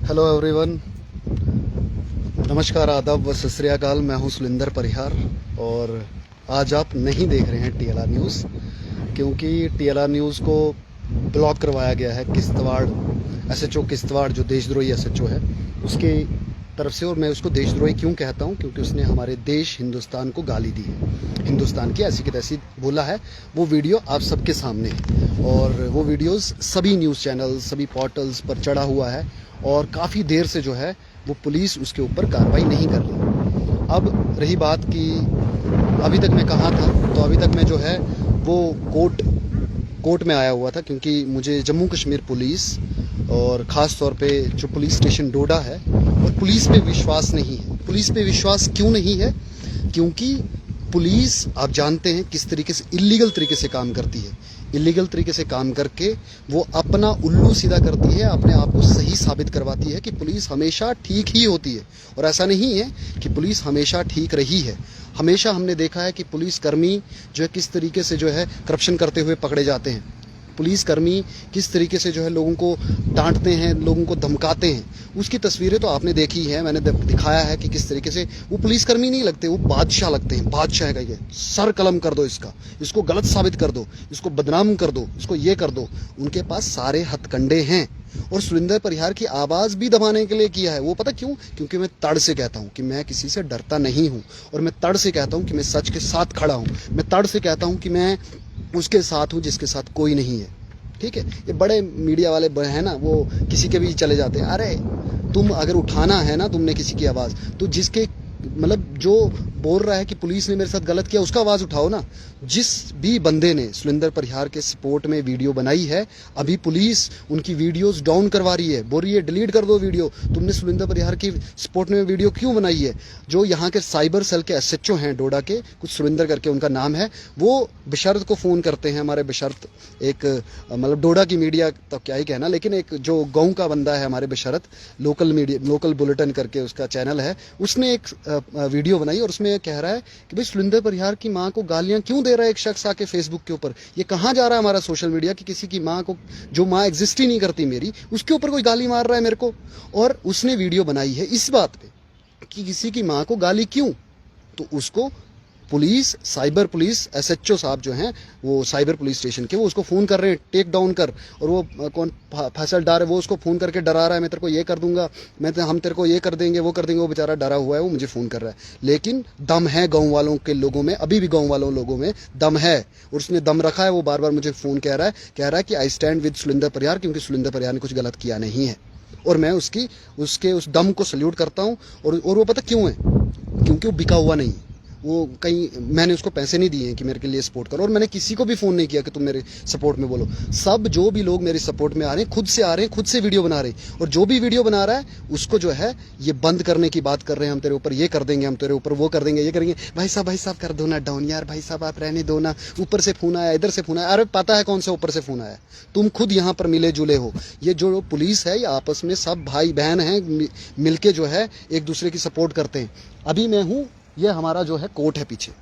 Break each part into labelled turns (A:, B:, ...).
A: Hello everyone, नमस्कार, आदाब व सत श्री अकाल। मैं हूं सुलिंदर परिहार और आज आप नहीं देख रहे हैं टीएलआर न्यूज़, क्योंकि टीएलआर न्यूज़ को ब्लॉक करवाया गया है किश्तवाड़ एसएचओ किश्तवाड़, जो देशद्रोही एसएचओ है उसके तरफ से। और मैं उसको देशद्रोही क्यों कहता हूं? क्योंकि उसने हमारे देश हिंदुस्तान को गाली दी है, हिंदुस्तान की ऐसी की तैसी बोला है। वो वीडियो आप सबके सामने है और वो वीडियोस सभी न्यूज़ चैनल, सभी पोर्टल्स पर चढ़ा हुआ है और काफ़ी देर से जो है वो पुलिस उसके ऊपर कार्रवाई नहीं कर रही। अब रही बात कि अभी तक मैं कहाँ था, तो अभी तक मैं जो है वो कोर्ट में आया हुआ था, क्योंकि मुझे जम्मू कश्मीर पुलिस और ख़ास तौर पे जो पुलिस स्टेशन डोडा है और पुलिस पे विश्वास नहीं है। पुलिस पे विश्वास क्यों नहीं है? क्योंकि पुलिस, आप जानते हैं किस तरीके से इल्लीगल तरीके से काम करती है। इल्लीगल तरीके से काम करके वो अपना उल्लू सीधा करती है, अपने आप को सही साबित करवाती है कि पुलिस हमेशा ठीक ही होती है। और ऐसा नहीं है कि पुलिस हमेशा ठीक रही है। हमेशा हमने देखा है कि पुलिसकर्मी जो है किस तरीके से जो है करप्शन करते हुए पकड़े जाते हैं। पुलिसकर्मी किस तरीके से जो है लोगों को डांटते हैं, लोगों को धमकाते हैं। उसकी तस्वीरें तो आपने देखी है, मैंने दिखाया है कि किस तरीके से वो पुलिसकर्मी नहीं लगते, वो बादशाह लगते हैं। बादशाह का ये सर कलम कर दो, इसको गलत साबित कर दो, इसको बदनाम कर दो, इसको ये कर दो। उनके पास सारे हथकंडे हैं। और सुलिंदर परिहार की आवाज़ भी दबाने के लिए किया है। वो पता क्यों? क्योंकि मैं तड़ से कहता हूँ कि मैं किसी से डरता नहीं हूँ, और मैं तड़ से कहता हूँ कि मैं सच के साथ खड़ा हूँ। मैं तड़ से कहता हूँ कि मैं उसके साथ हूँ जिसके साथ कोई नहीं है। ठीक है, ये बड़े मीडिया वाले हैं ना, वो किसी के भी चले जाते हैं। अरे तुम अगर उठाना है ना तुमने किसी की आवाज़, तो जिसके मतलब जो बोल रहा है कि पुलिस ने मेरे साथ गलत किया, उसका आवाज़ उठाओ ना। जिस भी बंदे ने सुलिंदर परिहार के सपोर्ट में वीडियो बनाई है, अभी पुलिस उनकी वीडियोस डाउन करवा रही है, बोल रही है डिलीट कर दो वीडियो। तुमने सुलिंदर परिहार की सपोर्ट में वीडियो क्यों बनाई है? जो यहाँ के साइबर सेल के एसएचओ हैं डोडा के, कुछ सुलिंदर करके उनका नाम है, वो बशरत को फ़ोन करते हैं। हमारे बशरत एक मतलब डोडा की मीडिया तो क्या ही कहना, लेकिन एक जो गाँव का बंदा है हमारे Basharat, local media, local bulletin करके उसका चैनल है, उसने एक वीडियो बनाई और उसमें कह रहा है कि भाई सुलिंदर परिहार की मां को गालियां क्यों दे रहा है एक शख्स आके फेसबुक के ऊपर। ये कहां जा रहा है हमारा सोशल मीडिया कि किसी की मां को, जो मां एग्जिस्ट ही नहीं करती मेरी, उसके ऊपर कोई गाली मार रहा है मेरे को। और उसने वीडियो बनाई है इस बात पे कि किसी की मां को गाली क्यों। तो उसको पुलिस, साइबर पुलिस एसएचओ साहब जो हैं, वो साइबर पुलिस स्टेशन के, वो उसको फ़ोन कर रहे हैं टेक डाउन कर। और वो कौन फैसल डार है, वो उसको फ़ोन करके डरा रहा है, मैं तेरे को ये कर दूंगा, हम तेरे को ये कर देंगे, वो कर देंगे। वो बेचारा डरा हुआ है, वो मुझे फ़ोन कर रहा है। लेकिन दम है गाँव वालों के लोगों में, अभी भी गाँव वालों लोगों में दम है, और उसने दम रखा है। वो बार बार मुझे फ़ोन कह रहा है कि आई स्टैंड विद सुलिंदर परिहार, क्योंकि सुलिंदर परिहार ने कुछ गलत किया नहीं है। और मैं उसके उस दम को सल्यूट करता हूँ। और वो पता क्यों है? क्योंकि वो बिका हुआ नहीं। वो कहीं, मैंने उसको पैसे नहीं दिए हैं कि मेरे के लिए सपोर्ट करो, और मैंने किसी को भी फ़ोन नहीं किया कि तुम मेरे सपोर्ट में बोलो। सब जो भी लोग मेरे सपोर्ट में आ रहे हैं, खुद से आ रहे हैं, खुद से वीडियो बना रहे हैं। और जो भी वीडियो बना रहा है उसको जो है ये बंद करने की बात कर रहे हैं, हम तेरे ऊपर ये कर देंगे, हम तेरे ऊपर वो कर देंगे, ये करेंगे। भाई साहब कर दो ना डाउन यार, भाई साहब आप रहने दो ना। ऊपर से फ़ोन आया, इधर से फ़ोन आया। अरे पता है कौन सा ऊपर से फ़ोन आया? तुम खुद यहाँ पर मिले जुले हो। ये जो पुलिस है, ये आपस में सब भाई बहन हैं, मिलके जो है एक दूसरे की सपोर्ट करते हैं। अभी मैं हूँ, ये हमारा जो है कोर्ट है पीछे,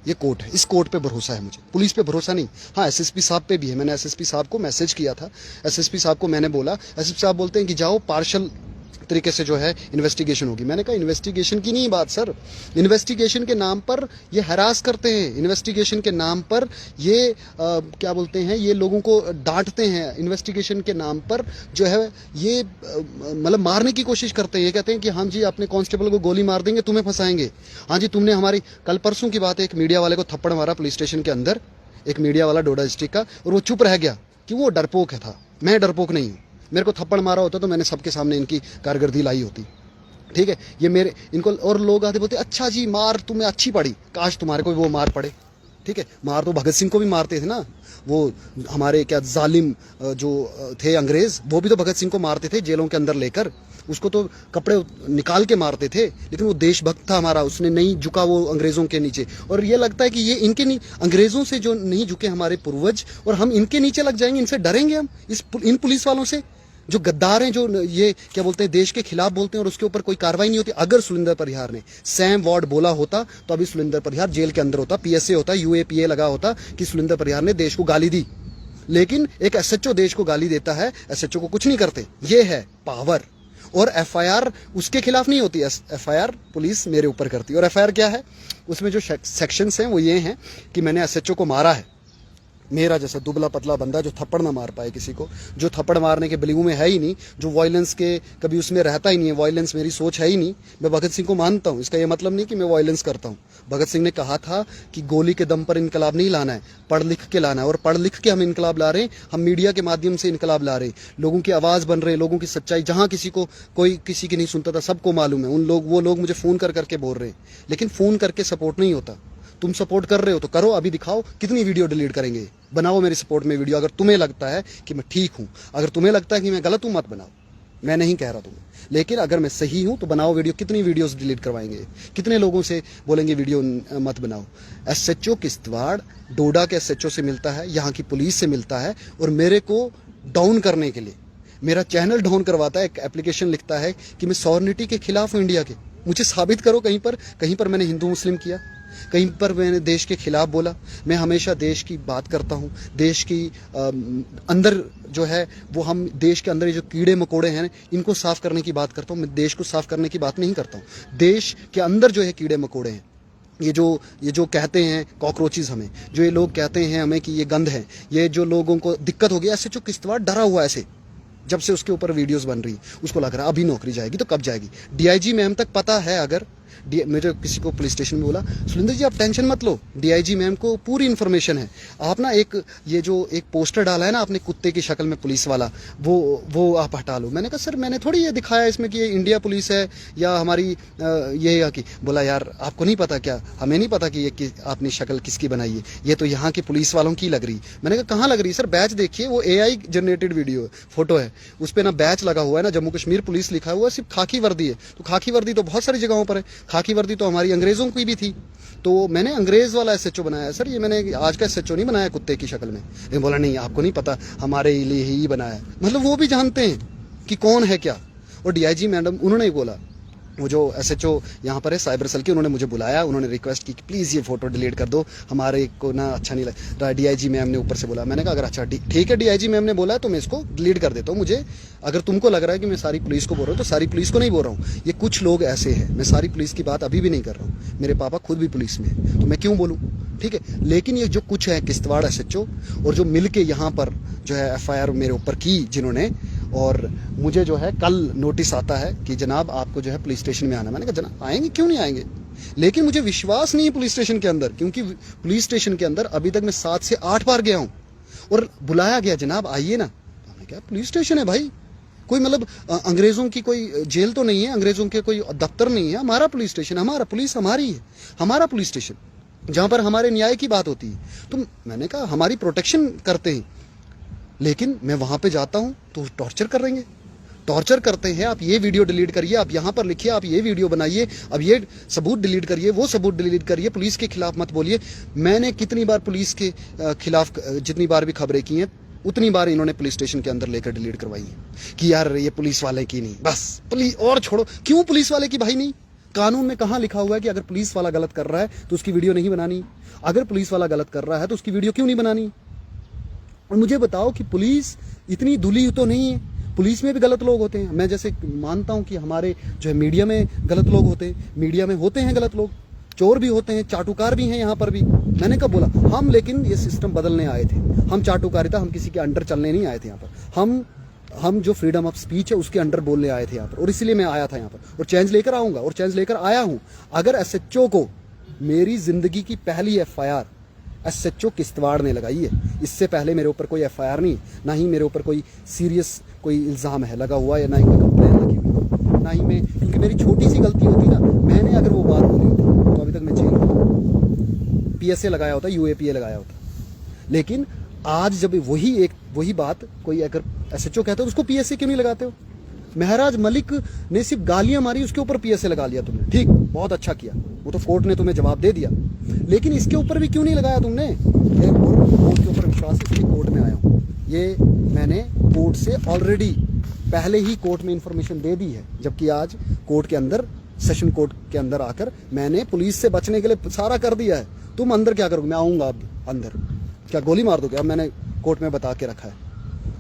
A: ये कोर्ट है, इस कोर्ट पे भरोसा है मुझे, पुलिस पे भरोसा नहीं। हाँ, एसएसपी साहब पे भी है। मैंने एसएसपी साहब को मैसेज किया था। एसएसपी साहब को मैंने बोला, एसएसपी साहब बोलते हैं कि जाओ पार्शल तरीके से जो है इन्वेस्टिगेशन होगी। मैंने कहा इन्वेस्टिगेशन की नहीं बात सर, इन्वेस्टिगेशन के नाम पर ये हरास करते हैं, इन्वेस्टिगेशन के नाम पर ये क्या बोलते हैं, ये लोगों को डांटते हैं, इन्वेस्टिगेशन के नाम पर जो है ये मतलब मारने की कोशिश करते हैं। ये कहते हैं कि हाँ जी अपने कांस्टेबल को गोली मार देंगे, तुम्हें फंसाएंगे। हाँ जी, तुमने हमारी, कल परसों की बात है, एक मीडिया वाले को थप्पड़ मारा पुलिस स्टेशन के अंदर, एक मीडिया वाला डोडा डिस्ट्रिक्ट का, और वो चुप रह गया कि वो डरपोक है था। मैं डरपोक नहीं हूँ। मेरे को थप्पड़ मारा होता तो मैंने सबके सामने इनकी कारकर्दगी लाई होती। ठीक है, ये मेरे इनको, और लोग आते बोलते अच्छा जी मार तुम्हें अच्छी पड़ी, काश तुम्हारे को भी वो मार पड़े। ठीक है, मार तो भगत सिंह को भी मारते थे ना, वो हमारे क्या जालिम जो थे अंग्रेज, वो भी तो भगत सिंह को मारते थे जेलों के अंदर लेकर, उसको तो कपड़े निकाल के मारते थे। लेकिन वो देशभक्त था हमारा, उसने नहीं झुका वो अंग्रेजों के नीचे। और ये लगता है कि ये इनके नहीं, अंग्रेजों से जो नहीं झुके हमारे पूर्वज, और हम इनके नीचे लग जाएंगे, इनसे डरेंगे हम, इन पुलिस वालों से जो गद्दार हैं, जो ये क्या बोलते हैं देश के खिलाफ बोलते हैं, और उसके ऊपर कोई कार्रवाई नहीं होती। अगर सुलिंदर परिहार ने सैम वार्ड बोला होता तो अभी सुलिंदर परिहार जेल के अंदर होता, पीएसए होता, यूएपीए लगा होता कि सुलिंदर परिहार ने देश को गाली दी। लेकिन एक एसएचओ देश को गाली देता है, एसएचओ को कुछ नहीं करते। ये है पावर। और एफआईआर उसके खिलाफ नहीं होती, एफआईआर पुलिस मेरे ऊपर करती है। और एफआईआर क्या है, उसमें जो सेक्शंस हैं वो ये हैं कि मैंने एसएचओ को मारा है, मेरा जैसा दुबला पतला बंदा जो थप्पड़ ना मार पाए किसी को, जो थप्पड़ मारने के बलियों में है ही नहीं, जो वायलेंस के कभी उसमें रहता ही नहीं है, वायलेंस मेरी सोच है ही नहीं। मैं भगत सिंह को मानता हूँ, इसका ये मतलब नहीं कि मैं वायलेंस करता हूँ। भगत सिंह ने कहा था कि गोली के दम पर इनकलाब नहीं लाना है, पढ़ लिख के लाना है, और पढ़ लिख के हम इनकलाब ला रहे हैं। हम मीडिया के माध्यम से इनकलाब ला रहे हैं, लोगों की आवाज़ बन रहे हैं, लोगों की सच्चाई जहाँ किसी को कोई किसी की नहीं सुनता था सबको मालूम है। वो लोग मुझे फ़ोन कर करके बोल रहे हैं, लेकिन फ़ोन करके सपोर्ट नहीं होता। तुम सपोर्ट कर रहे हो तो करो, अभी दिखाओ कितनी वीडियो डिलीट करेंगे, बनाओ मेरे सपोर्ट में वीडियो। अगर तुम्हें लगता है कि मैं ठीक हूं, अगर तुम्हें लगता है कि मैं गलत हूं, मत बनाओ, मैं नहीं कह रहा तुम्हें, लेकिन अगर मैं सही हूं तो बनाओ वीडियो। कितनी वीडियोस डिलीट करवाएंगे, कितने लोगों से बोलेंगे वीडियो मत बनाओ। एसएचओ किश्तवाड़ डोडा के एसएचओ से मिलता है, यहाँ की पुलिस से मिलता है, और मेरे को डाउन करने के लिए मेरा चैनल डाउन करवाता है, एक एप्लीकेशन लिखता है कि मैं सॉवरेनिटी के खिलाफ हूँ इंडिया के। मुझे साबित करो कहीं पर मैंने हिंदू मुस्लिम किया, कहीं पर मैंने देश के खिलाफ बोला। मैं हमेशा देश की बात करता हूँ, देश की अंदर जो है वो, हम देश के अंदर ये जो कीड़े मकोड़े हैं इनको साफ करने की बात करता हूँ। मैं देश को साफ करने की बात नहीं करता हूँ। देश के अंदर जो है कीड़े मकोड़े हैं, ये जो कहते हैं कॉकरोचेस, हमें जो ये लोग कहते हैं हमें कि ये गंद है, ये जो लोगों को दिक्कत हो गई, ऐसे जो किश्तवाड़ डरा हुआ ऐसे, जब से उसके ऊपर वीडियोस बन रही, उसको लग रहा है अभी नौकरी जाएगी तो कब जाएगी। डीआईजी मैम तक पता है, अगर मेरे किसी को पुलिस स्टेशन में बोला, सुलिंदर जी आप टेंशन मत लो, डीआईजी मैम को पूरी इन्फॉर्मेशन है। आप ना ये जो एक पोस्टर डाला है ना आपने कुत्ते की शक्ल में पुलिस वाला, वो आप हटा लो। मैंने कहा सर मैंने थोड़ी ये दिखाया इसमें कि ये इंडिया पुलिस है या हमारी ये या कि। बोला यार आपको नहीं पता क्या, हमें नहीं पता कि ये आपने शक्ल किसकी बनाई है, ये तो यहाँ के पुलिस वालों की लग रही। मैंने कहा कहाँ लग रही सर, बैच देखिए, वो AI जनरेटेड वीडियो फोटो है, उस पर ना बैच लगा हुआ है ना जम्मू कश्मीर पुलिस लिखा हुआ है, सिर्फ खाकी वर्दी है। तो खाकी वर्दी तो बहुत सारी जगहों पर है, खाकी वर्दी तो हमारी अंग्रेजों की भी थी। तो मैंने अंग्रेज वाला एसएचओ बनाया सर, ये मैंने आज का एसएचओ नहीं बनाया कुत्ते की शक्ल में। ये बोला नहीं आपको नहीं पता, हमारे लिए ही बनाया। मतलब वो भी जानते हैं कि कौन है क्या। और डीआईजी मैडम उन्होंने ही बोला, वो जो एसएचओ यहाँ पर है साइबर सेल की, उन्होंने मुझे बुलाया, उन्होंने रिक्वेस्ट की कि प्लीज़ ये फोटो डिलीट कर दो, हमारे को ना अच्छा नहीं लगा। डीआईजी मैम ने ऊपर से बोला, मैंने कहा अगर अच्छा ठीक है डीआईजी मैम ने बोला है तो मैं इसको डिलीट कर देता हूँ। मुझे अगर तुमको लग रहा है कि मैं सारी पुलिस को बोल रहा हूँ तो सारी पुलिस को नहीं बोल रहा हूँ, ये कुछ लोग ऐसे हैं। मैं सारी पुलिस की बात अभी भी नहीं कर रहा हूँ, मेरे पापा खुद भी पुलिस में है तो मैं क्यों बोलूँ, ठीक है। लेकिन ये जो कुछ है किश्तवाड़ एसएचओ और जो मिल के यहाँ पर जो है एफआईआर मेरे ऊपर की जिन्होंने, और मुझे जो है कल नोटिस आता है कि जनाब आपको जो है पुलिस स्टेशन में आना। मैंने कहा जनाब आएंगे, क्यों नहीं आएंगे, लेकिन मुझे विश्वास नहीं है पुलिस स्टेशन के अंदर, क्योंकि पुलिस स्टेशन के अंदर अभी तक मैं 7 से 8 बार गया हूँ और बुलाया गया जनाब आइए ना। मैंने कहा पुलिस स्टेशन है भाई, कोई मतलब अंग्रेजों की कोई जेल तो नहीं है, अंग्रेजों के कोई दफ्तर नहीं है, हमारा पुलिस स्टेशन, हमारा पुलिस हमारी है, हमारा पुलिस स्टेशन जहाँ पर हमारे न्याय की बात होती है। तो मैंने कहा हमारी प्रोटेक्शन करते हैं, लेकिन मैं वहाँ पे जाता हूँ तो टॉर्चर करेंगे, टॉर्चर करते हैं। आप ये वीडियो डिलीट करिए, आप यहाँ पर लिखिए, आप ये वीडियो बनाइए, अब ये सबूत डिलीट करिए, वो सबूत डिलीट करिए, पुलिस के खिलाफ मत बोलिए। मैंने कितनी बार पुलिस के खिलाफ जितनी बार भी खबरें की हैं उतनी बार इन्होंने पुलिस स्टेशन के अंदर लेकर डिलीट करवाई है कि यार ये पुलिस वाले की नहीं, बस पुलिस और छोड़ो। क्यों पुलिस वाले की भाई नहीं, कानून में कहाँ लिखा हुआ है कि अगर पुलिस वाला गलत कर रहा है तो उसकी वीडियो नहीं बनानी, अगर पुलिस वाला गलत कर रहा है तो उसकी वीडियो क्यों नहीं बनानी। और मुझे बताओ कि पुलिस इतनी धुली तो नहीं है, पुलिस में भी गलत लोग होते हैं। मैं जैसे मानता हूं कि हमारे जो है मीडिया में गलत लोग होते हैं, मीडिया में होते हैं गलत लोग, चोर भी होते हैं, चाटुकार भी हैं यहाँ पर भी। मैंने कब बोला हम, लेकिन ये सिस्टम बदलने आए थे, हम चाटुकारिता, हम किसी के अंडर चलने नहीं आए थे यहाँ पर, हम जो फ्रीडम ऑफ स्पीच है उसके अंडर बोलने आए थे यहाँ पर, और इसलिए मैं आया था यहाँ पर और चेंज लेकर आऊँगा और चेंज लेकर आया हूँ। अगर एसएचओ को मेरी जिंदगी की पहली एफआईआर एसएचओ किश्तवाड़ ने लगाई है, इससे पहले मेरे ऊपर कोई एफआईआर नहीं, ना ही मेरे ऊपर कोई सीरियस कोई इल्ज़ाम है लगा हुआ, या ना ही कोई कंप्लेन लगी हुई, ना ही मैं, क्योंकि मेरी छोटी सी गलती होती ना, मैंने अगर वो बात बोली होती तो अभी तक मैं जेल में PSA लगाया होता, UAPA लगाया होता। लेकिन आज जब वही बात कोई अगर एसएचओ कहता है तो उसको PSA क्यों नहीं लगाते हो। महराज मलिक ने सिर्फ गालियां मारी, उसके ऊपर PSA लगा लिया तुमने, ठीक, बहुत अच्छा किया, वो तो कोर्ट ने तुम्हें जवाब दे दिया, लेकिन इसके ऊपर भी क्यों नहीं लगाया तुमने। कोर्ट के ऊपर विश्वास है, इसलिए कोर्ट में आया हूँ। ये मैंने कोर्ट से ऑलरेडी पहले ही कोर्ट में इंफॉर्मेशन दे दी है, जबकि आज कोर्ट के अंदर, सेशन कोर्ट के अंदर आकर मैंने पुलिस से बचने के लिए सारा कर दिया है। तुम अंदर क्या करोगे, मैं आऊँगा अब अंदर, क्या गोली मार दोगे। अब मैंने कोर्ट में बता के रखा है,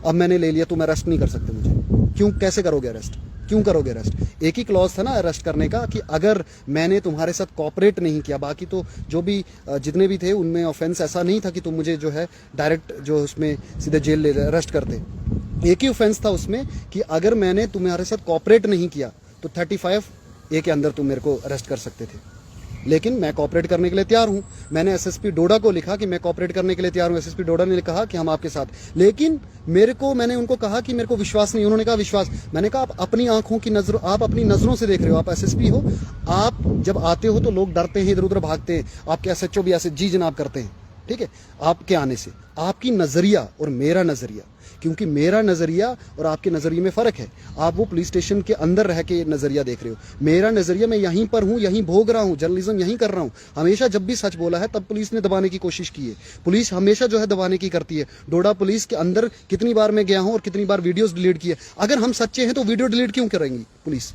A: अब मैंने ले लिया, तुम अरेस्ट नहीं कर सकते मुझे। क्यों, कैसे करोगे अरेस्ट, क्यों करोगे अरेस्ट? एक ही क्लॉज था ना अरेस्ट करने का कि अगर मैंने तुम्हारे साथ कॉपरेट नहीं किया, बाकी तो जो भी जितने भी थे उनमें ऑफेंस ऐसा नहीं था कि तुम मुझे जो है डायरेक्ट जो उसमें सीधे जेल ले अरेस्ट करते। एक ही ऑफेंस था उसमें कि अगर मैंने तुम्हारे साथ कॉपरेट नहीं किया तो 35A के अंदर तुम मेरे को अरेस्ट कर सकते थे। लेकिन मैं कॉपरेट करने के लिए तैयार हूं। मैंने एसएसपी डोडा को लिखा कि मैं कॉपरेट करने के लिए तैयार हूं। एसएसपी डोडा ने कहा कि हम आपके साथ, लेकिन मैंने उनको कहा कि मेरे को विश्वास नहीं। उन्होंने कहा विश्वास। मैंने कहा आप अपनी आंखों की नजर, आप अपनी नजरों से देख रहे हो, आप एसएसपी हो, आप जब आते हो तो लोग डरते हैं, इधर उधर भागते हैं, आपके एसएचओ भी ऐसे जी जनाब करते हैं, ठीक है, आपके आने से। आपकी नजरिया और मेरा नजरिया, क्योंकि मेरा नजरिया और आपके नजरिए में फर्क है। आप वो पुलिस स्टेशन के अंदर रह के नजरिया देख रहे हो, मेरा नजरिया मैं यहीं पर हूं, यहीं भोग रहा हूं, जर्नलिज्म यहीं कर रहा हूं। हमेशा जब भी सच बोला है तब पुलिस ने दबाने की कोशिश की है। पुलिस हमेशा जो है दबाने की करती है। डोडा पुलिस के अंदर कितनी बार मैं गया हूं और कितनी बार वीडियोस डिलीट की है। अगर हम सच्चे हैं तो वीडियो डिलीट क्यों करेंगी पुलिस?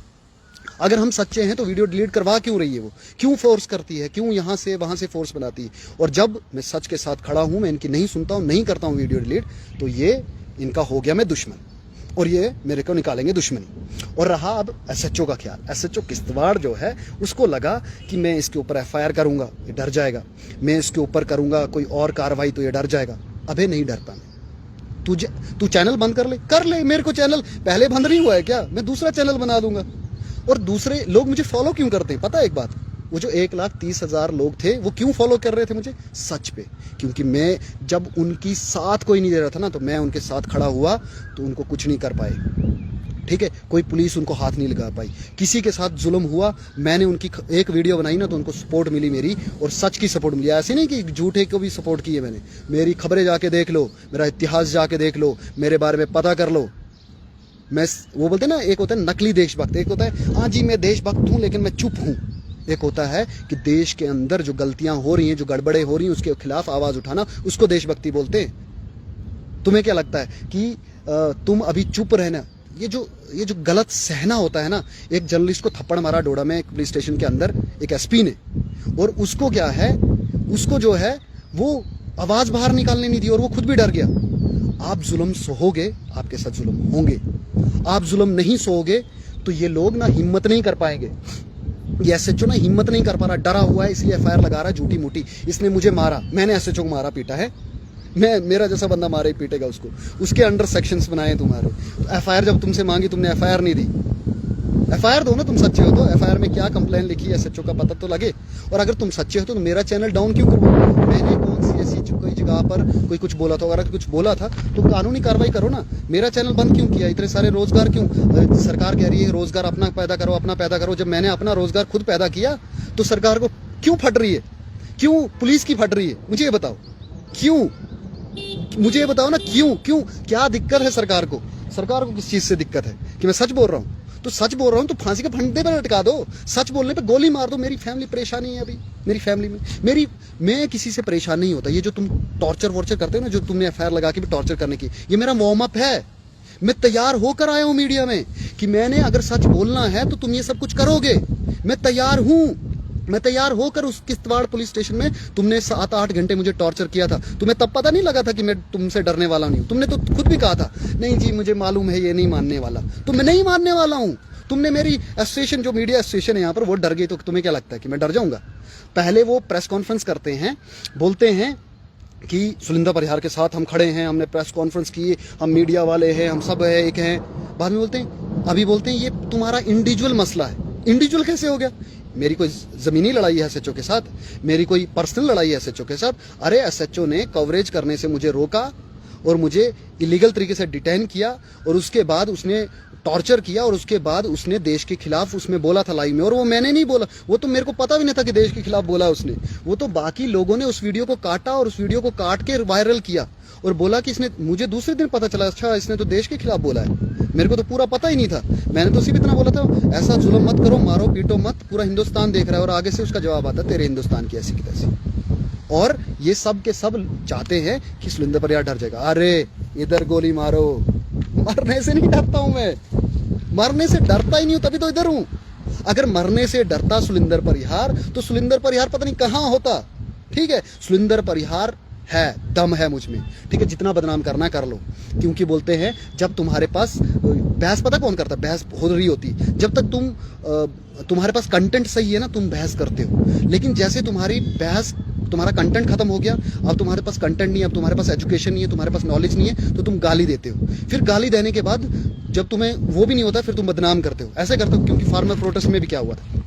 A: अगर हम सच्चे हैं तो वीडियो डिलीट करवा क्यों रही है? वो क्यों फोर्स करती है? क्यों यहां से वहां से फोर्स बनाती है? और जब मैं सच के साथ खड़ा हूं, मैं इनकी नहीं सुनता हूं, नहीं करता हूं वीडियो डिलीट, तो ये इनका हो गया मैं दुश्मन और ये मेरे को निकालेंगे दुश्मनी। और रहा अब एसएचओ का ख्याल। एसएचओ किश्तवाड़ जो है उसको लगा कि मैं इसके ऊपर एफआईआर करूंगा, ये डर जाएगा, मैं इसके ऊपर करूंगा कोई और कार्रवाई तो ये डर जाएगा। अबे नहीं डरता मैं। तू चैनल बंद कर ले, मेरे को चैनल पहले बंद नहीं हुआ है क्या? मैं दूसरा चैनल बना दूंगा। और दूसरे लोग मुझे फॉलो क्यों करते हैं पता है एक बात? वो जो 1,30,000 लोग थे वो क्यों फॉलो कर रहे थे मुझे? सच पे। क्योंकि मैं जब उनकी साथ कोई नहीं दे रहा था ना, तो मैं उनके साथ खड़ा हुआ तो उनको कुछ नहीं कर पाए, ठीक है, कोई पुलिस उनको हाथ नहीं लगा पाई। किसी के साथ जुल्म हुआ, मैंने उनकी एक वीडियो बनाई ना तो उनको सपोर्ट मिली मेरी, और सच की सपोर्ट मिली। ऐसे नहीं कि झूठे को भी सपोर्ट की है मैंने। मेरी खबरें जाके देख लो, मेरा इतिहास जाके देख लो, मेरे बारे में पता कर लो। मैं, वो बोलते हैं ना, एक होता है नकली देशभक्त, एक होता है हाँ जी मैं देशभक्त हूं लेकिन मैं चुप हूं। एक होता है कि देश के अंदर जो गलतियां हो रही हैं, जो गड़बड़े हो रही हैं, उसके खिलाफ आवाज उठाना, उसको देशभक्ति बोलते हैं। तुम्हें क्या लगता है कि तुम अभी चुप रहना, ये जो गलत सहना होता है ना। एक जर्नलिस्ट को थप्पड़ मारा डोडा में एक पुलिस स्टेशन के अंदर एक एसपी ने, और उसको क्या है, उसको जो है वो आवाज बाहर निकालने नहीं दी और वो खुद भी डर गया। आप जुल्म सहोगे, आपके साथ जुल्म होंगे। आप जुल्म नहीं सहोगे तो ये लोग ना हिम्मत नहीं कर पाएंगे। ये एसएचओ ना हिम्मत नहीं कर पा रहा, डरा हुआ है, इसलिए एफआईआर लगा रहा है झूठी मूठी। इसने मुझे मारा, मैंने एसएचओ को मारा पीटा है, मेरा जैसा बंदा मारे ही पीटेगा उसको। उसके अंडर सेक्शंस बनाए तुम्हारे। तो एफआईआर जब तुमसे मांगी, तुमने एफआईआर नहीं दी। एफआईआर दो ना, तुम सच्चे हो तो। एफआईआर में क्या कंप्लेन लिखी है एसएचओ का पता तो लगे। और अगर तुम सच्चे हो तो मेरा चैनल डाउन क्यों करवाओ? मैंने कौन सी ऐसी कोई जगह पर कोई कुछ बोला था? अगर कुछ बोला था तो कानूनी कार्रवाई करो ना। मेरा चैनल बंद क्यों किया? इतने सारे रोजगार क्यों? सरकार कह रही है रोजगार अपना पैदा करो, अपना पैदा करो। जब मैंने अपना रोजगार खुद पैदा किया तो सरकार को क्यों फट रही है? क्यों पुलिस की फट रही है? मुझे ये बताओ क्यों? मुझे ये बताओ ना क्यों? क्या दिक्कत है सरकार को? सरकार को किस चीज से दिक्कत है? कि मैं सच बोल रहा हूँ तो सच बोल रहा हूं तो फांसी के फंदे पर लटका दो। सच बोलने पे गोली मार दो। मेरी फैमिली परेशानी है अभी, मेरी फैमिली में मैं किसी से परेशान नहीं होता। ये जो तुम टॉर्चर वॉर्चर करते हो ना, जो तुमने एफआईआर लगा के भी टॉर्चर करने की, ये मेरा वार्म अप है। मैं तैयार होकर आया हूं मीडिया में कि मैंने अगर सच बोलना है तो तुम ये सब कुछ करोगे। मैं तैयार हूं। मैं तैयार होकर उस किश्तवाड़ पुलिस स्टेशन में तुमने 7-8 घंटे मुझे टॉर्चर किया था। तुम्हें तब पता नहीं लगा था कि मैं तुमसे डरने वाला नहीं हूं? तुमने तो खुद भी कहा था नहीं जी मुझे मालूम है ये नहीं मानने वाला। तो मैं नहीं मानने वाला हूं। तुमने मेरी एसोसिएशन, जो मीडिया एसोसिएशन है यहाँ पर, वो डर गई तो तुम्हें क्या लगता है कि मैं डर जाऊंगा? पहले वो प्रेस कॉन्फ्रेंस करते हैं, बोलते हैं कि सुलिंदर परिहार के साथ हम खड़े हैं, हमने प्रेस कॉन्फ्रेंस की, हम मीडिया वाले हैं, हम सब है, एक हैं। बाद में बोलते हैं, अभी बोलते हैं ये तुम्हारा इंडिविजुअल मसला है। इंडिविजुअल कैसे हो गया? मेरी कोई जमीनी लड़ाई है एसएचओ के साथ? मेरी कोई पर्सनल लड़ाई है एसएचओ के साथ? अरे एसएचओ ने कवरेज करने से मुझे रोका और मुझे इलीगल तरीके से डिटेन किया, और उसके बाद उसने टॉर्चर किया, और उसके बाद उसने देश के खिलाफ उसमें बोला था लाइव में, और वो मैंने नहीं बोला। वो तो मेरे को पता भी नहीं था कि देश के खिलाफ बोला उसने। वो तो बाकी लोगों ने उस वीडियो को काटा और उस वीडियो को काट के वायरल किया और बोला कि इसने, मुझे दूसरे दिन पता चला अच्छा इसने तो देश के खिलाफ बोला है। मेरे को तो पूरा पता ही नहीं था। मैंने तो सिर्फ इतना बोला था ऐसा जुल्म मत करो, मारो पीटो मत, पूरा हिंदुस्तान देख रहा है। और आगे से उसका जवाब आता तेरे हिंदुस्तान की ऐसी की तैसी। और ये सब के सब चाहते हैं कि सुलिंदर परिहार डर जाएगा। अरे इधर गोली मारो। मरने से नहीं डरता हूं मैं, मरने से डरता ही नहीं हूं, तभी तो इधर हूं। अगर मरने से डरता सुलिंदर परिहार तो सुलिंदर परिहार पता नहीं कहां होता। ठीक है, सुलिंदर परिहार है, दम है मुझ में। ठीक है, जितना बदनाम करना कर लो, क्योंकि बोलते हैं जब तुम्हारे पास बहस पता कौन करता है? बहस हो रही होती है जब तक तुम्हारे पास कंटेंट सही है ना, तुम बहस करते हो। लेकिन जैसे तुम्हारा कंटेंट खत्म हो गया, अब तुम्हारे पास कंटेंट नहीं है, अब तुम्हारे पास एजुकेशन नहीं है, तुम्हारे पास नॉलेज नहीं है, तो तुम गाली देते हो। फिर गाली देने के बाद जब तुम्हें वो भी नहीं होता, फिर तुम बदनाम करते हो। ऐसे करते हो। क्योंकि फार्मर प्रोटेस्ट में भी क्या हुआ था,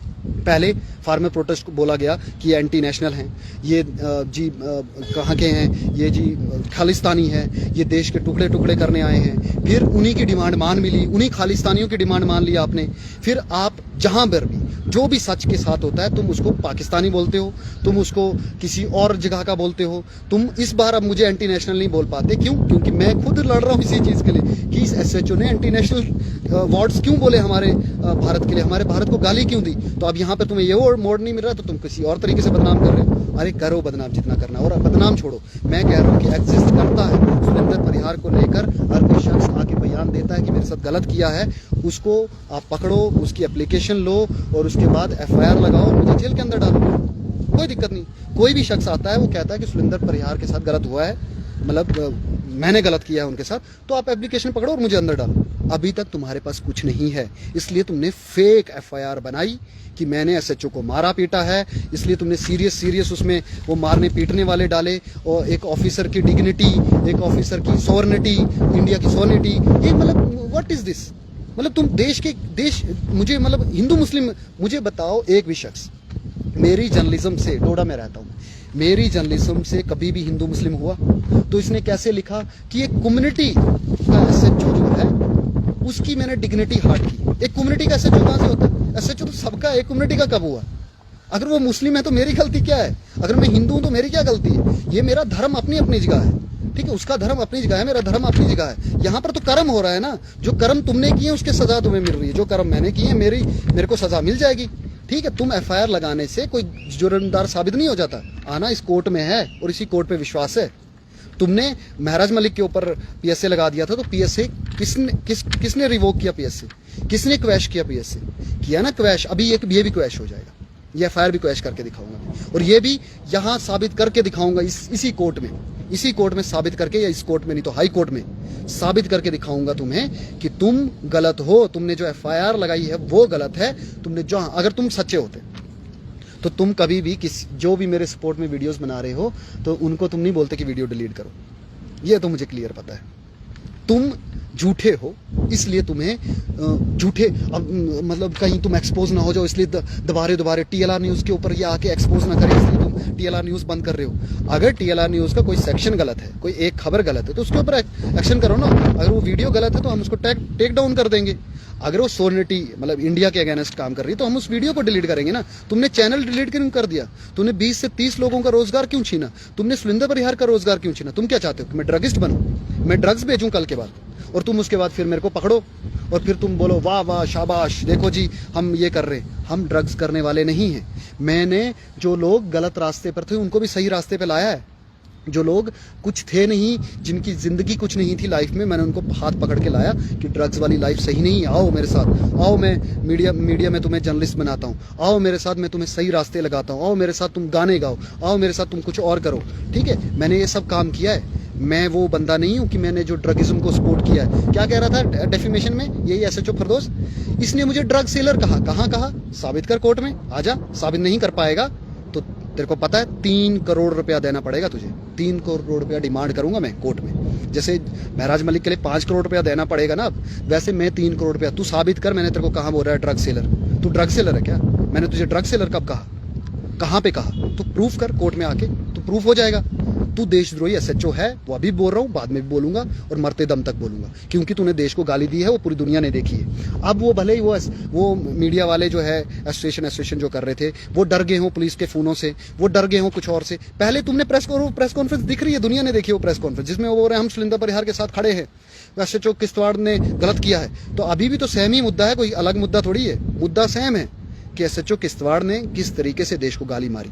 A: पहले फार्मर प्रोटेस्ट को बोला गया कि ये एंटी नेशनल हैं, ये कहाँ के हैं, ये जी खालिस्तानी है, ये देश के टुकड़े टुकड़े करने आए हैं। फिर उन्हीं की डिमांड मान मिली, उन्हीं खालिस्तानियों की डिमांड मान लिया आपने। फिर आप जहाँ पर भी जो भी सच के साथ होता है, तुम उसको पाकिस्तानी बोलते हो, तुम उसको किसी और जगह का बोलते हो। तुम इस बार अब मुझे एंटी नेशनल नहीं बोल पाते। क्यों? क्योंकि मैं खुद लड़ रहा हूँ इसी चीज़ के लिए कि इस SHO ने एंटी नेशनल वर्ड्स क्यों बोले हमारे भारत के लिए, हमारे भारत को गाली क्यों दी। तो अब यहाँ पे तुम्हें ये मोड नहीं मिल रहा, तो तुम किसी और तरीके से बदनाम कर रहे हो। अरे करो बदनाम जितना करना, और बदनाम छोड़ो। मैं कह रहा हूँ कि एग्जिस्ट करता है सुलिंदर परिहार को लेकर। हर कोई शख्स आके बयान देता है कि मेरे साथ गलत किया है, उसको आप पकड़ो, उसकी एप्लीकेशन लो और उसके बाद FIR लगाओ और मुझे जेल के अंदर डालो। कोई दिक्कत नहीं। कोई भी शख्स आता है, वो कहता है कि सुलिंदर परिहार के साथ गलत हुआ है, मतलब मैंने गलत किया है उनके साथ, तो आप एप्लीकेशन पकड़ो और मुझे अंदर डालो। अभी तक तुम्हारे पास कुछ नहीं है, इसलिए तुमने फेक FIR बनाई कि मैंने SHO को मारा पीटा है। इसलिए तुमने सीरियस उसमें वो मारने पीटने वाले डाले, और एक ऑफिसर की डिग्निटी, एक ऑफिसर की सॉवरेनिटी, इंडिया की सॉवरेनिटी, ये मतलब व्हाट इज दिस? मतलब तुम देश मुझे मतलब हिंदू मुस्लिम, मुझे बताओ एक भी शख्स, मेरी जर्नलिज्म से, डोडा में रहता हूँ, मेरी जर्नलिज्म से कभी भी हिंदू मुस्लिम हुआ? तो इसने कैसे लिखा कि एक कम्युनिटी का SHO जो है उसकी मैंने डिग्निटी हार्ट की। एक कम्युनिटी का SHO कहाँ से होता है? SHO तो सबका, एक कम्युनिटी का कब हुआ? अगर वो मुस्लिम है तो मेरी गलती क्या है? अगर मैं हिंदू हूं तो मेरी क्या गलती है? ये मेरा धर्म अपनी अपनी जगह है, ठीक है? उसका धर्म अपनी जगह है, मेरा धर्म अपनी जगह है। यहाँ पर तो कर्म हो रहा है ना, जो कर्म तुमने किए उसके सजा तुम्हें मिल रही है, जो कर्म मैंने किए मेरे को सजा मिल जाएगी, ठीक है? तुम FIR लगाने से कोई जुर्मदार साबित नहीं हो जाता। आना इस कोर्ट में है और इसी कोर्ट पे विश्वास है। तुमने महराज मलिक के ऊपर PSA लगा दिया था, तो PSA किसने रिवोक किया? PSA किसने क्वैश किया? PSA किया ना क्वैश। अभी ये भी क्वैश हो जाएगा, ये FIR भी क्वैश करके दिखाऊंगा, और ये भी यहाँ साबित करके दिखाऊंगा, इसी कोर्ट में साबित करके, या इस कोर्ट में नहीं तो हाई कोर्ट में साबित करके दिखाऊंगा तुम्हें कि तुम गलत हो। तुमने जो FIR लगाई है वो गलत है। तुमने जो, अगर तुम सच्चे होते तो तुम कभी भी जो भी मेरे सपोर्ट में वीडियोस बना रहे हो, तो उनको तुम नहीं बोलते कि वीडियो डिलीट करो। ये तो मुझे क्लियर पता है। तुम झूठे हो, इसलिए तुम्हें झूठे, मतलब कहीं तुम एक्सपोज ना हो जाओ, इसलिए दोबारे TLR न्यूज़ के ऊपर ये आके एक्सपोज ना करे, इसलिए तुम TLR न्यूज़ बंद कर रहे हो। अगर TLR न्यूज़ का कोई सेक्शन गलत है, कोई एक खबर गलत है, तो उसके ऊपर एक्शन करो ना। अगर वो वीडियो गलत है तो हम उसको टेक डाउन कर देंगे। अगर वो सोवरेनिटी मतलब इंडिया के अगेंस्ट काम कर रही है, तो हम उस वीडियो को डिलीट करेंगे ना। तुमने चैनल डिलीट क्यों कर दिया? तुमने 20 से 30 लोगों का रोजगार क्यों छीना? तुमने सुलिंदर परिहार का रोजगार क्यों छीना? तुम क्या चाहते हो कि मैं ड्रगिस्ट बनूं, मैं ड्रग्स बेचूं कल के बाद, और तुम उसके बाद फिर मेरे को पकड़ो और फिर तुम बोलो वाह वाह शाबाश, देखो जी हम ये कर रहे हैं। हम ड्रग्स करने वाले नहीं हैं। मैंने जो लोग गलत रास्ते पर थे उनको भी सही रास्ते पे लाया है। जो लोग कुछ थे नहीं, जिनकी जिंदगी कुछ नहीं थी लाइफ में, मैंने उनको हाथ पकड़ के लाया कि ड्रग्स वाली लाइफ सही नहीं, आओ मेरे साथ, आओ मैं मीडिया में तुम्हें जर्नलिस्ट बनाता हूँ, आओ मेरे साथ मैं तुम्हें सही रास्ते लगाता हूँ, आओ मेरे साथ तुम गाने गाओ, आओ मेरे साथ तुम कुछ और करो, ठीक है? मैंने ये सब काम किया है। मैं वो बंदा नहीं हूँ कि मैंने जो ड्रगिज्म को सपोर्ट किया है। क्या कह रहा था डेफिमेशन में यही SHO फरदौस? इसने मुझे ड्रग सेलर कहा। कहा? साबित कर, कोर्ट में आजा। साबित नहीं कर पाएगा तो तेरे को पता है 3 करोड़ रुपया देना पड़ेगा तुझे। 3 करोड़ रुपया डिमांड करूंगा मैं कोर्ट में। जैसे महराज मलिक के लिए 5 करोड़ रुपया देना पड़ेगा ना, वैसे मैं 3 करोड़ रुपया। तू साबित कर, मैंने तेरे को कहाँ बोल रहा है ड्रग सेलर? तू ड्रग सेलर है क्या? मैंने तुझे ड्रग सेलर कब कहा? कहाँ पे कहा? तू प्रूफ कर कोर्ट में आके, तो प्रूफ हो जाएगा। तू देशद्रोही SHO है, वो अभी बोल रहा हूँ, बाद में भी बोलूंगा और मरते दम तक बोलूंगा, क्योंकि तूने देश को गाली दी है, वो पूरी दुनिया ने देखी है। अब वो भले ही वो मीडिया वाले जो है एसोसिएशन जो कर रहे थे, वो डर गए हों पुलिस के फोनों से, वो डर गए हों कुछ और से। पहले तुमने प्रेस कॉन्फ्रेंस दिख रही है, दुनिया ने देखी वो प्रेस कॉन्फ्रेंस, जिसमें वो बोल रहे हैं हम सुलिंदर परिहार के साथ खड़े हैं, SHO किश्तवाड़ ने गलत किया है। तो अभी भी तो सेम ही मुद्दा है, कोई अलग मुद्दा थोड़ी है। मुद्दा सेम है कि SHO किश्तवाड़ ने किस तरीके से देश को गाली मारी।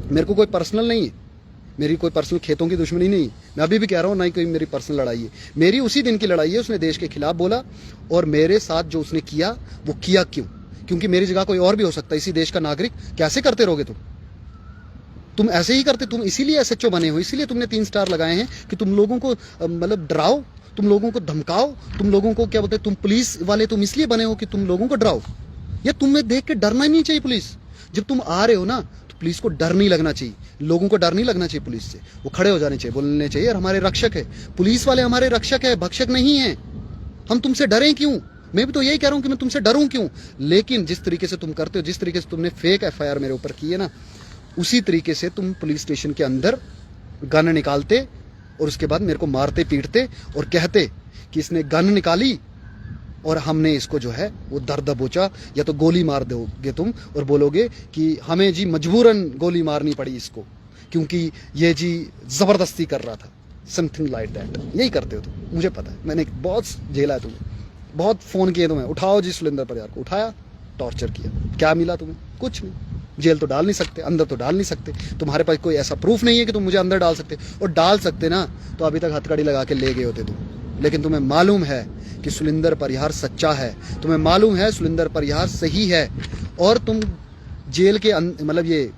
A: मेरे को कोई पर्सनल नहीं है, मेरी कोई पर्सनल खेतों की दुश्मनी नहीं। मैं अभी भी कह रहा हूँ, ना ही कोई मेरी पर्सनल लड़ाई है। मेरी उसी दिन की लड़ाई है, उसने देश के खिलाफ बोला, और मेरे साथ जो उसने किया वो किया क्यों? क्योंकि मेरी जगह कोई और भी हो सकता है, इसी देश का नागरिक। कैसे करते रहोगे तुम ऐसे ही करते। तुम इसीलिए SHO बने हो, इसीलिए तुमने 3 स्टार लगाए हैं कि तुम लोगों को मतलब डराओ, तुम लोगों को धमकाओ, तुम लोगों को क्या बोलते हैं, तुम पुलिस वाले तुम इसलिए बने हो कि तुम लोगों को डराओ। या तुम्हें देख के डरना ही नहीं चाहिए पुलिस। जब तुम आ रहे हो ना तो पुलिस को डर नहीं लगना चाहिए, लोगों को डर नहीं लगना चाहिए पुलिस से। वो खड़े हो जाने चाहिए, बोलने चाहिए यार हमारे रक्षक है, पुलिस वाले हमारे रक्षक है, भक्षक नहीं है, हम तुमसे डरें क्यों। मैं भी तो यही कह रहा हूं कि मैं तुमसे डरूं क्यों। लेकिन जिस तरीके से तुम करते हो, जिस तरीके से तुमने फेक एफआईआर मेरे ऊपर की है ना, उसी तरीके से तुम पुलिस स्टेशन के अंदर गन निकालते और उसके बाद मेरे को मारते पीटते और कहते कि इसने गन निकाली और हमने इसको जो है वो दर दबोचा, या तो गोली मार दोगे तुम और बोलोगे कि हमें जी मजबूरन गोली मारनी पड़ी इसको क्योंकि ये जी जबरदस्ती कर रहा था, समथिंग लाइक दैट। यही करते हो तुम, मुझे पता है, मैंने बहुत झेला है तुम्हें, बहुत फोन किए तुम्हें, उठाओ जी सुलिंदर परिहार को, उठाया, टॉर्चर किया, क्या मिला तुम्हें? कुछ नहीं। जेल तो डाल नहीं सकते, अंदर तो डाल नहीं सकते, तुम्हारे पास कोई ऐसा प्रूफ नहीं है कि तुम मुझे अंदर डाल सकते, और डाल सकते ना तो अभी तक हथकड़ी लगा के ले गए होते तुम। लेकिन तुम्हें मालूम है कि सुलिंदर परिहार सच्चा है, तुम्हें मालूम है सुलिंदर परिहार सही है, और तुम जेल के मतलब ये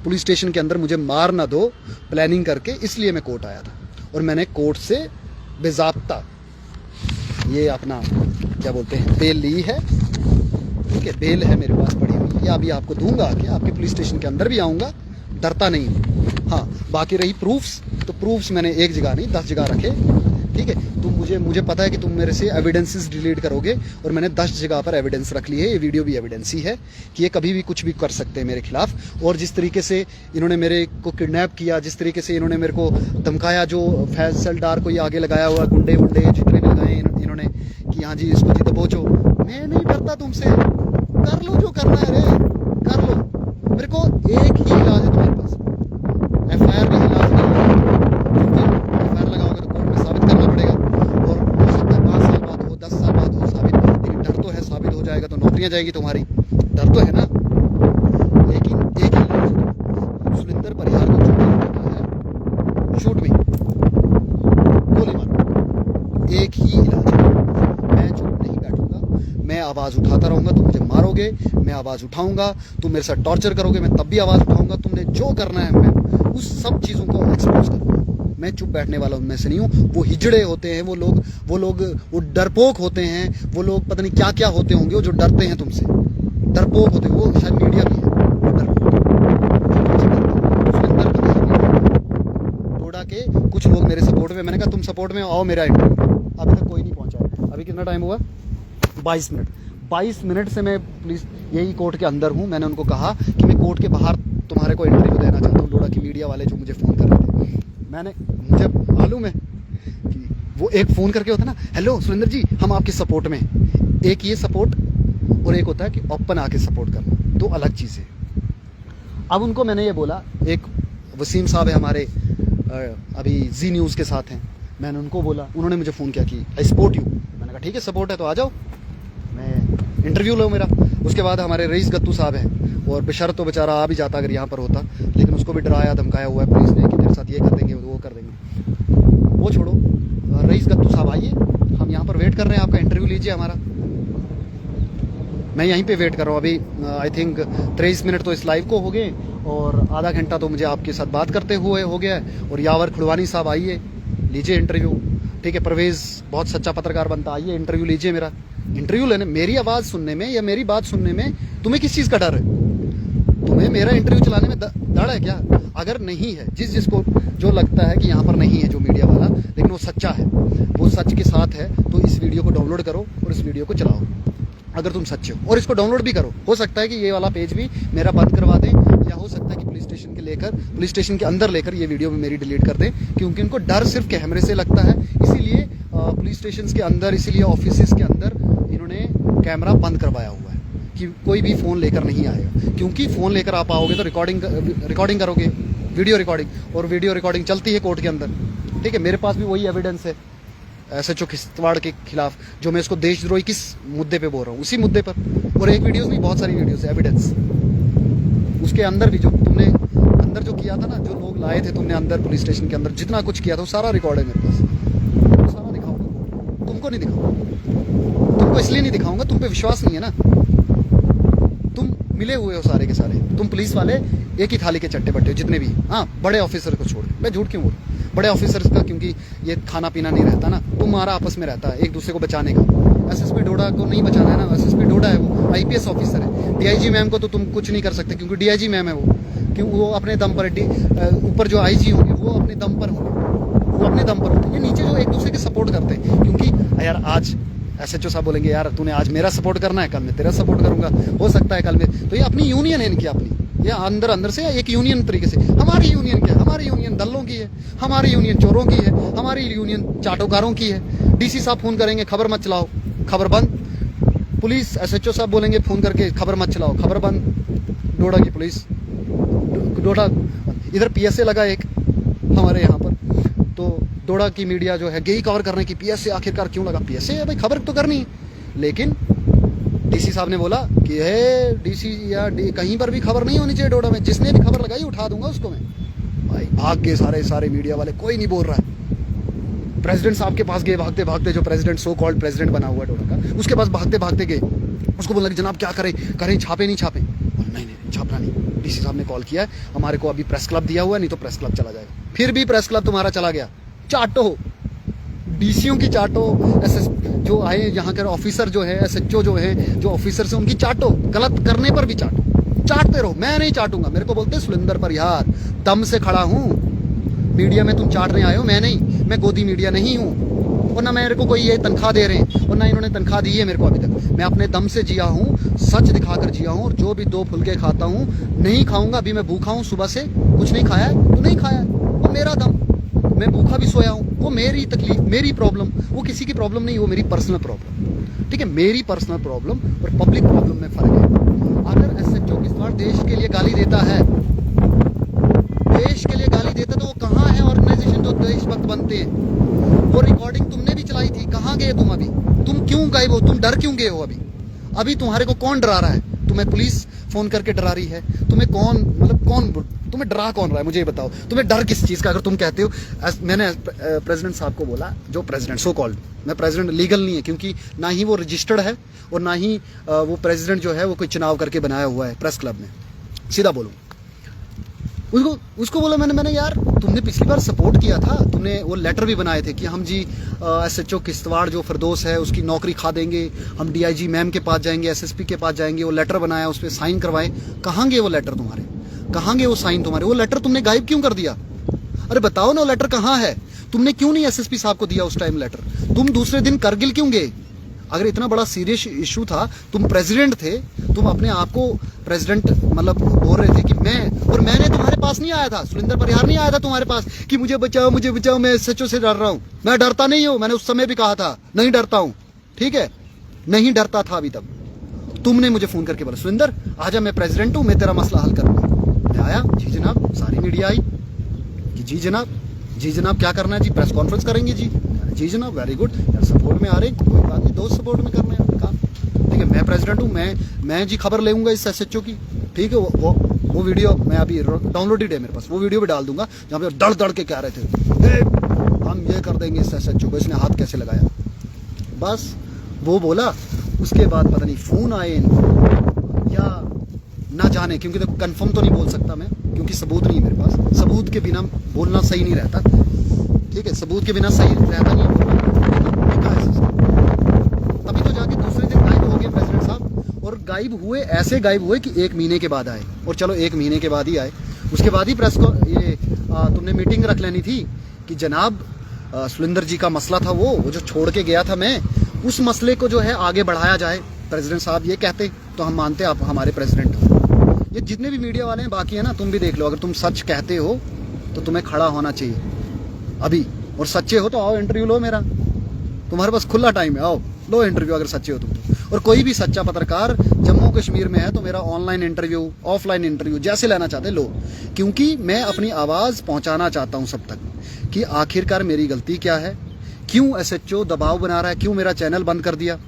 A: पुलिस स्टेशन के अंदर मुझे मार ना दो प्लानिंग करके, इसलिए मैं कोर्ट आया था। और मैंने कोर्ट से बेज़ाब्ता ये अपना क्या बोलते हैं बेल ली है, ठीक है, बेल है मेरे पास पड़ी हुई, या अभी आपको दूंगा आके, आपके पुलिस स्टेशन के अंदर भी आऊँगा, डरता नहीं हूँ। हाँ, बाकी रही प्रूफ्स, तो प्रूफ्स मैंने एक जगह नहीं 10 जगह रखे, ठीक है। तुम मुझे पता है कि तुम मेरे से एविडेंसेस डिलीट करोगे, और मैंने 10 जगह पर एविडेंस रख ली है, ये वीडियो भी एविडेंस ही है कि ये कभी भी कुछ भी कर सकते हैं मेरे खिलाफ। और जिस तरीके से इन्होंने मेरे को किडनैप किया, जिस तरीके से इन्होंने मेरे को धमकाया, जो फैसल डार को ये आगे लगाया हुआ, गुंडे जितने भी लगाए इन्होंने कि हाँ जी इसको जी दबोचो, मैं नहीं डरता तुमसे, कर लो जो करना है रे, कर लो। मेरे को एक ही इलाज है तुम्हारे पास, एफआईआर का इलाज नहीं है, एफआईआर लगाओगे तो कोर्ट में साबित करना पड़ेगा, और हो सकता है 5 साल बाद हो, 10 साल बाद हो साबित, लेकिन डर तो है, साबित हो जाएगा तो नौकरियां जाएगी तुम्हारी, डर तो है ना। लेकिन एक ही इलाज है, सुलिंदर परिहार को शूट में गोली मारो, एक ही इलाज है। मैं चुप नहीं बैठूंगा, मैं आवाज उठाता रहूंगा, तुम मुझे मारोगे मैं आवाज उठाऊंगा, तुम मेरे साथ टॉर्चर करोगे मैं तब भी आवाज उठाऊंगा, तुमने जो करना है मैं उस सब चीजों को एक्सपोज करूंगा। मैं चुप बैठने वाला उनमें से नहीं हूँ। वो हिजड़े होते हैं, वो डरपोक होते हैं, वो लोग पता नहीं क्या क्या होते होंगे, वो जो डरते हैं तुमसे, डरपोक होते हैं, वो शायद मीडिया भी है, डोडा के कुछ लोग मेरे सपोर्ट में, मैंने कहा तुम सपोर्ट में आओ, मेरा इंटरव्यू, अभी तक कोई नहीं पहुंचा। अभी कितना टाइम हुआ? 22 मिनट। 22 मिनट से मैं पुलिस यही कोर्ट के अंदर हूँ। मैंने उनको कहा कि मैं कोर्ट के बाहर तुम्हारे को इंटरव्यू देना चाहता हूँ, डोडा की मीडिया वाले जो मुझे फ़ोन कर रहे थे। मुझे मालूम है कि वो एक फ़ोन करके होता है ना, हेलो सुरेंद्र जी हम आपके सपोर्ट में, एक ये सपोर्ट और एक होता है कि ओपन आके सपोर्ट करना, दो अलग चीज़ें। अब उनको मैंने ये बोला, एक वसीम साहब है हमारे, अभी जी न्यूज़ के साथ हैं, मैंने उनको बोला, उन्होंने मुझे फ़ोन किया कि आई सपोर्ट यू। मैंने कहा ठीक है सपोर्ट है तो आ जाओ, मैं इंटरव्यू लो मेरा। उसके बाद हमारे रईस गत्तू साहब हैं, और बेशर्त तो बेचारा आ भी जाता अगर यहाँ पर होता, लेकिन उसको भी डराया धमकाया हुआ है पुलिस ने कि तेरे साथ ये कर देंगे वो कर देंगे। वो छोड़ो, रईस गत्तू साहब आइए, हम यहाँ पर वेट कर रहे हैं, आपका इंटरव्यू लीजिए हमारा। मैं यहीं पे वेट कर रहा हूँ अभी। आई थिंक 23 मिनट तो इस लाइव को हो गए, और आधा घंटा तो मुझे आपके साथ बात करते हुए हो गया है। और यावर खुड़वानी साहब आइए, लीजिए इंटरव्यू, ठीक है। परवेज़ बहुत सच्चा पत्रकार बनता, आइए इंटरव्यू लीजिए मेरा। इंटरव्यू लेने, मेरी आवाज़ सुनने में या मेरी बात सुनने में तुम्हें किस चीज़ का डर है? तुम्हें मेरा इंटरव्यू चलाने में डर है क्या? अगर नहीं है, जिसको जो लगता है कि यहाँ पर नहीं है जो मीडिया वाला, लेकिन वो सच्चा है, वो सच के साथ है, तो इस वीडियो को डाउनलोड करो और इस वीडियो को चलाओ अगर तुम सच्चे हो, और इसको डाउनलोड भी करो। हो सकता है कि ये वाला पेज भी मेरा बंद करवा दें, या हो सकता है कि पुलिस स्टेशन के अंदर लेकर ये वीडियो भी मेरी डिलीट कर दें, क्योंकि उनको डर सिर्फ कैमरे से लगता है। इसीलिए पुलिस स्टेशन के अंदर, इसीलिए ऑफिस के अंदर इन्होंने कैमरा बंद करवाया हुआ है कि कोई भी फ़ोन लेकर नहीं आएगा, क्योंकि फ़ोन लेकर आप आओगे तो रिकॉर्डिंग करोगे, वीडियो रिकॉर्डिंग, और वीडियो रिकॉर्डिंग चलती है कोर्ट के अंदर, ठीक है। मेरे पास भी वही एविडेंस है SHO किश्तवाड़ के खिलाफ, जो मैं इसको देशद्रोही किस मुद्दे पे बोल रहा हूँ, उसी मुद्दे पर। और एक वीडियोस नहीं, बहुत सारी वीडियोस है, एविडेंस। उसके अंदर भी जो तुमने अंदर जो किया था ना, जो लोग लाए थे तुमने अंदर पुलिस स्टेशन के अंदर, जितना कुछ किया था वो सारा रिकॉर्ड है मेरे पास, वो सारा दिखाऊंगा। तुमको नहीं दिखाऊंगा, तुमको इसलिए नहीं दिखाऊंगा, तुम पे विश्वास नहीं है ना, तुम मिले हुए हो सारे के सारे, तुम पुलिस वाले एक ही थाली के चट्टे बट्टे हो जितने भी। हाँ, बड़े ऑफिसर को छोड़, मैं झूठ क्यों बोलूँ, बड़े ऑफिसर्स का, क्योंकि ये खाना पीना नहीं रहता ना, तुम्हारा आपस में रहता है एक दूसरे को बचाने का। एसएसपी डोडा को नहीं बचाना है ना, एसएसपी डोडा है, वो आईपीएस ऑफिसर है। डीआईजी मैम को तो तुम कुछ नहीं कर सकते, क्योंकि डीआईजी मैम है वो, क्यों वो अपने दम पर, ऊपर जो आईजी होंगे वो अपने दम पर होंगे, वो अपने दम पर होते हैं। ये नीचे जो एक दूसरे के सपोर्ट करते हैं, क्योंकि यार आज एसएचओ साहब बोलेंगे यार तूने आज मेरा सपोर्ट करना है, कल मैं तेरा सपोर्ट करूंगा, हो सकता है कल में, तो ये अपनी यूनियन है इनकी अपनी, ये अंदर अंदर से एक यूनियन तरीके से। हमारी यूनियन क्या है? हमारी यूनियन दल्लों की है, हमारी यूनियन चोरों की है, हमारी यूनियन चाटोकारों की है। डीसी साहब फोन करेंगे खबर मत चलाओ, खबर बंद। पुलिस एसएचओ साहब बोलेंगे फोन करके खबर मत चलाओ, खबर बंद। डोडा की पुलिस, डोडा इधर पीएसए लगा एक हमारे यहाँ पर, तो डोडा की मीडिया जो है गई कवर करने की, पीएसए आखिरकार क्यों लगा? पीएसए है भाई, खबर तो करनी है, लेकिन डीसी साहब ने बोला कि है डीसी या कहीं पर भी खबर नहीं होनी चाहिए डोडा में, जिसने भी खबर लगाई उठा दूंगा उसको मैं। भाई आगे सारे मीडिया वाले, कोई नहीं बोल रहा है। प्रेसिडेंट साहब के पास गए भागते भागते, जो प्रेसिडेंट सो कॉल्ड प्रेसिडेंट बना हुआ है डोडा का, उसके पास भागते भागते गए, उसको बोला कि जनाब क्या करें, छापे नहीं छापे? नहीं छापना नहीं। डीसी साहब ने कॉल किया है, हमारे को अभी प्रेस क्लब दिया हुआ है, नहीं तो प्रेस क्लब चला जाएगा। फिर भी प्रेस क्लब तुम्हारा चला गया। चाटो डीसीओ की चाटो, एसएस जो आए यहाँ के ऑफिसर जो है, एसएचओ जो है, जो ऑफिसर से उनकी चाटो, गलत करने पर भी चाटो, चाटते रहो। मैं नहीं चाटूंगा, मेरे को बोलते सुलिंदर परिहार, दम से खड़ा हूँ। मीडिया में तुम चाटने आए हो, मैं नहीं, मैं गोदी मीडिया नहीं हूँ, और ना मेरे को कोई ये तनख्वाह दे रहे हैं, और ना इन्होंने तनख्वाह दी है मेरे को अभी तक। मैं अपने दम से जिया हूँ, सच दिखाकर जिया हूँ, और जो भी दो फुलके खाता हूँ नहीं खाऊंगा। अभी मैं भूखा हूँ, सुबह से कुछ नहीं खाया है तो नहीं खाया है, वो मेरा दम। मैं भूखा भी सोया हूँ, वो मेरी तकलीफ, मेरी प्रॉब्लम, वो किसी की प्रॉब्लम नहीं, वो मेरी पर्सनल प्रॉब्लम। ठीक है, मेरी पर्सनल प्रॉब्लम और पब्लिक प्रॉब्लम में फर्क है। अगर एसएचओ किसवाड़ देश के लिए गाली देता है, देश के लिए गाली देता, तो वो कहाँ है ऑर्गेनाइजेशन जो देशभक्त बनते हैं? वो रिकॉर्डिंग तुमने भी चलाई थी, कहाँ गए तुम अभी? तुम क्यों गायब हो? तुम डर क्यों गए हो अभी तुम्हारे को कौन डरा रहा है? तुम्हें पुलिस फोन करके डरा रही है? तुम्हें कौन, मतलब कौन, तुम्हें डरा कौन रहा है? मुझे ये बताओ, तुम्हें डर किस चीज का? अगर तुम कहते हो, मैंने प्रेसिडेंट साहब को बोला, जो प्रेसिडेंट सो कॉल्ड, मैं प्रेसिडेंट लीगल नहीं है, क्योंकि ना ही वो रजिस्टर्ड है और ना ही वो प्रेसिडेंट जो है वो कोई चुनाव करके बनाया हुआ है प्रेस क्लब में, सीधा बोलूं। उसको बोला मैंने यार तुमने पिछली बार सपोर्ट किया था, तुमने वो लेटर भी बनाए थे कि हम जी एसएचओ किश्तवाड़ जो फिरदौस है उसकी नौकरी खा देंगे, हम डीआईजी मैम के पास जाएंगे, एसएसपी के पास जाएंगे, वो लेटर बनाया, उस पर साइन करवाए। कहाँ गए वो लेटर तुम्हारे? कहाँ गए वो साइन तुम्हारे? वो लेटर तुमने गायब क्यों कर दिया? अरे बताओ ना, वो लेटर कहाँ है? तुमने क्यों नहीं एसएसपी साहब को दिया उस टाइम लेटर? तुम दूसरे दिन करगिल क्यों गए? अगर इतना बड़ा सीरियस इशू था, तुम प्रेसिडेंट थे, तुम अपने आप को प्रेसिडेंट मतलब बोल रहे थे कि मैंने तुम्हारे पास नहीं आया था, सुलिंदर परिहार नहीं आया था तुम्हारे पास कि मुझे बचाओ, मैं एसएचओ से डर रहा हूं। मैं डरता नहीं हूं, मैंने उस समय भी कहा था नहीं डरता हूं, ठीक है, नहीं डरता था अभी तक। तुमने मुझे फोन करके बोला सुलिंदर आजा, मैं प्रेसिडेंट हूं, मैं तेरा मसला हल करूंगा। मैं आया, जी जनाब, सारी मीडिया आई कि जी जनाब क्या करना है जी, प्रेस कॉन्फ्रेंस करेंगे जी जनाब, वेरी गुड यार, सपोर्ट में आ रहे हैं, कोई बात नहीं, दोस्त सपोर्ट में करना है काम, ठीक है, मैं प्रेसिडेंट हूँ, मैं जी खबर लेऊंगा इस एसएचओ की, ठीक है। वो वीडियो मैं अभी डाउनलोड ही है मेरे पास, वो वीडियो भी डाल दूंगा जहाँ पे दड़ के कह रहे थे हम ये कर देंगे इस एसएचओ को, इसने हाथ कैसे लगाया, बस वो बोला। उसके बाद पता नहीं फोन आए या ना जाने, क्योंकि देखो कंफर्म तो नहीं बोल सकता मैं, क्योंकि सबूत नहीं है मेरे पास, सबूत के बिना बोलना सही नहीं रहता, ठीक है, सबूत के बिना सही रहता नहीं बोलना। तभी तो जाके दूसरे दिन गायब हो गए प्रेसिडेंट साहब, और गायब हुए, ऐसे गायब हुए कि 1 महीने के बाद आए, और चलो 1 महीने के बाद ही आए, उसके बाद ही प्रेस को ये तुमने मीटिंग रख लेनी थी कि जनाब सुलिंदर जी का मसला था, वो जो छोड़ के गया था मैं, उस मसले को जो है आगे बढ़ाया जाए। प्रेसिडेंट साहब ये कहते तो हम मानते आप हमारे प्रेसिडेंट हो। ये जितने भी मीडिया वाले हैं बाकी है ना, तुम भी देख लो, अगर तुम सच कहते हो तो तुम्हें खड़ा होना चाहिए अभी, और सच्चे हो तो आओ इंटरव्यू लो मेरा, तुम्हारे पास खुला टाइम है, आओ लो इंटरव्यू अगर सच्चे हो तुम तो। और कोई भी सच्चा पत्रकार जम्मू कश्मीर में है तो मेरा ऑनलाइन इंटरव्यू, ऑफलाइन इंटरव्यू जैसे लेना चाहते लो, क्योंकि मैं अपनी आवाज़ पहुंचाना चाहता हूं सब तक कि आखिरकार मेरी गलती क्या है, क्यों एसएचओ दबाव बना रहा है, क्यों मेरा चैनल बंद कर दिया,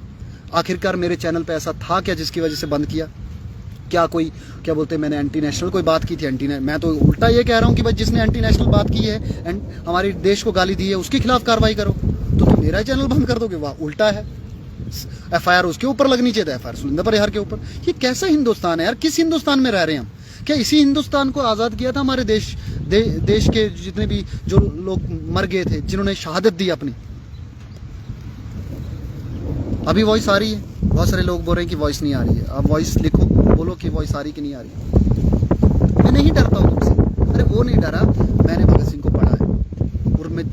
A: आखिरकार मेरे चैनल पे ऐसा था क्या जिसकी वजह से बंद किया, क्या कोई क्या बोलते हैं मैंने एंटी नेशनल कोई बात की थी, मैं तो उल्टा ये कह रहा हूँ कि भाई जिसने एंटी नेशनल बात की है एंड हमारे देश को गाली दी है उसके खिलाफ कार्रवाई करो, तो तुम मेरा चैनल बंद कर दोगे, वाह उल्टा है, एफआईआर उसके ऊपर लगनी चाहिए, एफआईआर सुलिंदर परिहार के ऊपर। ये कैसा हिंदुस्तान है यार, किस हिंदुस्तान में रह रहे हैं हम? क्या इसी हिंदुस्तान को आज़ाद किया था हमारे देश के जितने भी जो लोग मर गए थे, जिन्होंने शहादत दी अपनी? अभी वॉइस आ रही है, बहुत सारे लोग बोल रहे हैं कि वॉइस नहीं आ रही है। आप वॉइस लिखो, बोलो कि वॉइस आ रही कि नहीं आ रही। मैं नहीं डरता हूँ तुमसे। अरे वो नहीं डरा, मैंने भगत सिंह को पढ़ा है और मैं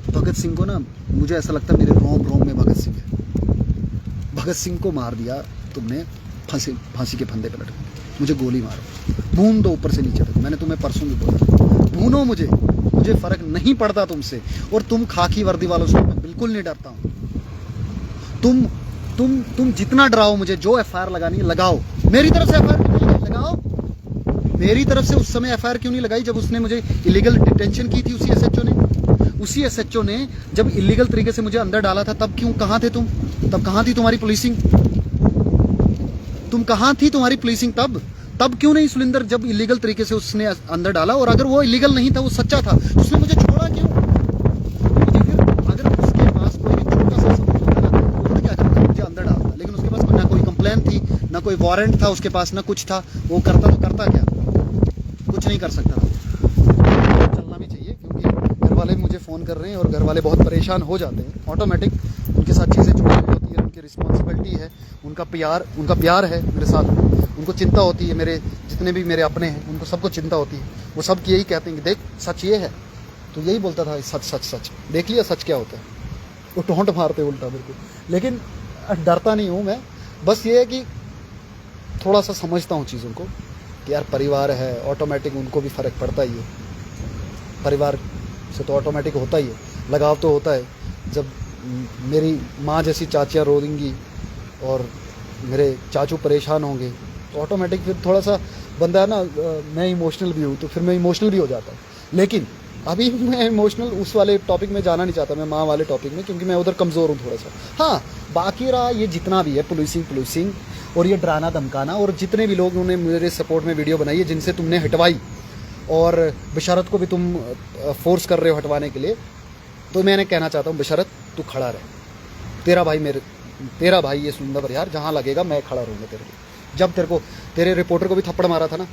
A: भगत सिंह को ना, मुझे ऐसा लगता है मेरे रोम रोम में भगत सिंह है। भगत सिंह को मार दिया तुमने, फांसी के फंदे पे लटका, मुझे गोली मारो, भून दो ऊपर से नीचे तक। मैंने तुम्हें परसों भी बोला, भूनो मुझे फर्क नहीं पड़ता तुमसे। और तुम खाकी वर्दी वालों से मैं बिल्कुल नहीं डरता हूँ। तुम जितना डराओ मुझे, जो एफआईआर लगानी है लगाओ। मेरी तरफ से एफआईआर क्यों नहीं लगाओ? मेरी तरफ से उस समय एफआईआर क्यों नहीं लगाई जब उसने मुझे इलीगल डिटेंशन की थी? उसी एसएचओ ने जब इलीगल तरीके से मुझे अंदर डाला था, तब क्यों, कहां थे तुम? तब कहां थी तुम्हारी पुलिसिंग? तुम कहां थी तुम्हारी पुलिसिंग तब क्यों नहीं सुलिंदर, जब इलीगल तरीके से उसने अंदर डाला? और अगर वो इलीगल नहीं था, वो सच्चा था, उसने मुझे छोड़ा क्यों? मुझे फिर अगर उसके पास कोई भी छोटा सा सबूत होता ना, वो क्या करता? मुझे अंदर डालता। लेकिन उसके पास ना कोई कंप्लेंट थी, ना कोई वारंट था उसके पास, ना कुछ था। वो करता तो करता क्या? कुछ नहीं कर सकता था। चलना भी चाहिए, क्योंकि घर वाले मुझे फ़ोन कर रहे हैं और घर वाले बहुत परेशान हो जाते हैं। ऑटोमेटिक उनके साथ चीज़ें जुड़ी हुई होती है, उनकी रिस्पॉन्सिबिलिटी है, उनका प्यार है मेरे साथ। उनको चिंता होती है, मेरे जितने भी मेरे अपने हैं उनको सबको चिंता होती है। वो सब यही कहते हैं कि देख सच ये है, तो यही बोलता था, सच सच सच। देख लिया सच क्या होता है। वो टोंट मारते उल्टा मेरे को। लेकिन डरता नहीं हूँ मैं, बस ये है कि थोड़ा सा समझता हूँ चीज़ों को कि यार परिवार है, ऑटोमेटिक उनको भी फ़र्क पड़ता ही है। परिवार से तो ऑटोमेटिक होता ही है, लगाव तो होता है। जब मेरी माँ जैसी चाचियाँ रोएंगी और मेरे चाचू परेशान होंगे, तो ऑटोमेटिक फिर थोड़ा सा बंदा है ना, मैं इमोशनल भी हूँ, तो फिर मैं इमोशनल भी हो जाता हूँ। लेकिन अभी मैं इमोशनल उस वाले टॉपिक में जाना नहीं चाहता, मैं माँ वाले टॉपिक में, क्योंकि मैं उधर कमज़ोर हूँ थोड़ा सा। हाँ, बाकी रहा ये जितना भी है पुलिसिंग और ये डराना धमकाना, और जितने भी लोग उन्होंने मेरे सपोर्ट में वीडियो बनाई है जिनसे तुमने हटवाई, और बशरत को भी तुम फोर्स कर रहे हो हटवाने के लिए, तो मैंने कहना चाहता हूँ बशरत तू खड़ा रहे। तेरा भाई ये सुलिंदर परिहार, जहाँ लगेगा मैं खड़ा रहूँगा तेरे लिए। जब तेरे रिपोर्टर को भी थप्पड़ मारा था ना,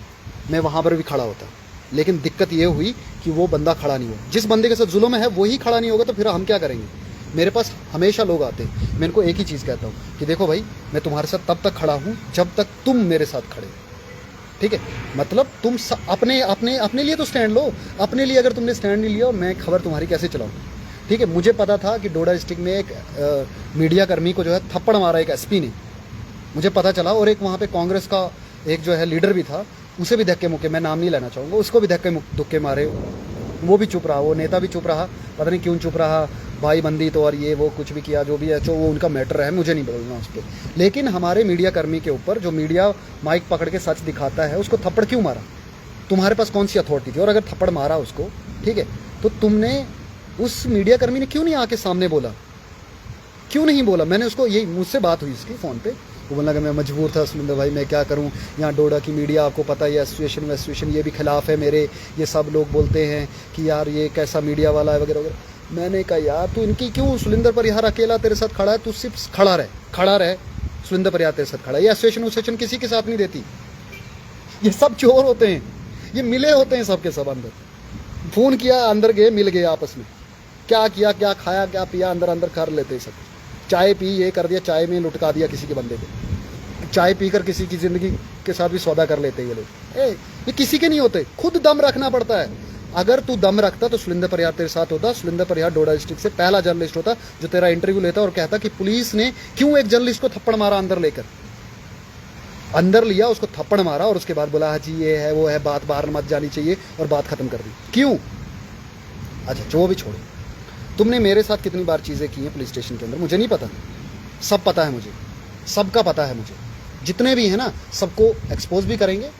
A: मैं वहाँ पर भी खड़ा होता। लेकिन दिक्कत ये हुई कि वो बंदा खड़ा नहीं हुआ। जिस बंदे के साथ जुल्म है वही खड़ा नहीं होगा, तो फिर हम क्या करेंगे? मेरे पास हमेशा लोग आते हैं। मैं इनको एक ही चीज़ कहता हूँ कि देखो भाई, मैं तुम्हारे साथ तब तक खड़ा हूँ जब तक तुम मेरे साथ खड़े, ठीक है? मतलब तुम अपने लिए तो स्टैंड लो। अपने लिए अगर तुमने स्टैंड नहीं लिया, मैं खबर तुम्हारी कैसे चलाऊँ? ठीक है, मुझे पता था कि डोडा डिस्ट्रिक्ट में एक मीडिया कर्मी को जो है थप्पड़ मारा एक एसपी ने, मुझे पता चला। और एक वहाँ पे कांग्रेस का एक जो है लीडर भी था, उसे भी धक्के मुक्के, मैं नाम नहीं लेना चाहूँगा, उसको भी धक्के धुक्के मारे। वो भी चुप रहा, वो नेता भी चुप रहा, पता नहीं क्यों चुप रहा। भाई बंदी तो और ये वो कुछ भी किया, जो भी है, जो वो उनका मैटर है, मुझे नहीं बोलना उस पर। लेकिन हमारे मीडिया कर्मी के ऊपर, जो मीडिया माइक पकड़ के सच दिखाता है, उसको थप्पड़ क्यों मारा? तुम्हारे पास कौन सी अथॉरिटी थी? और अगर थप्पड़ मारा उसको, ठीक है, तो तुमने उस मीडिया कर्मी ने क्यों नहीं आके सामने बोला? क्यों नहीं बोला? मैंने उसको, यही मुझसे बात हुई इसकी फ़ोन पे, वो बोला कि मैं मजबूर था सुलिंदर भाई, मैं क्या करूं, यहाँ डोडा की मीडिया आपको पता है, एसोसिएशन ये भी खिलाफ है मेरे, ये सब लोग बोलते हैं कि यार ये कैसा मीडिया वाला है वगैरह वगैरह। मैंने कहा यार तू इनकी क्यों, सुलिंदर परिहार अकेला तेरे साथ खड़ा है, तू सिर्फ खड़ा रहे। सुलिंदर परिहार तेरे साथ खड़ा है। ये एसोसिएशन किसी के साथ नहीं देती। ये सब चोर होते हैं, ये मिले होते हैं सबके सब अंदर। फ़ोन किया, अंदर गए, मिल गए आपस में, क्या किया, क्या खाया, क्या पिया, अंदर कर लेते सब। चाय पी, ये कर दिया, चाय में लुटका दिया किसी के बंदे को। चाय पीकर किसी की ज़िंदगी के साथ भी सौदा कर लेते हैं ये लोग। ये किसी के नहीं होते, खुद दम रखना पड़ता है। अगर तू दम रखता तो सुलिंदर परिहार तेरे साथ होता। सुलिंदर परिहार डोडा डिस्ट्रिक्ट से पहला जर्नलिस्ट होता जो तेरा इंटरव्यू लेता और कहता कि पुलिस ने क्यों एक जर्नलिस्ट को थप्पड़ मारा अंदर लेकर। अंदर लिया, उसको थप्पड़ मारा और उसके बाद बोला हाँ जी ये है वो है, बात बाहर मत जानी चाहिए, और बात खत्म कर दी। क्यों? अच्छा जो भी छोड़ो, तुमने मेरे साथ कितनी बार चीज़ें की हैं पुलिस स्टेशन के अंदर, मुझे नहीं पता। सब पता है मुझे, सबका पता है मुझे। जितने भी हैं ना, सबको एक्सपोज भी करेंगे।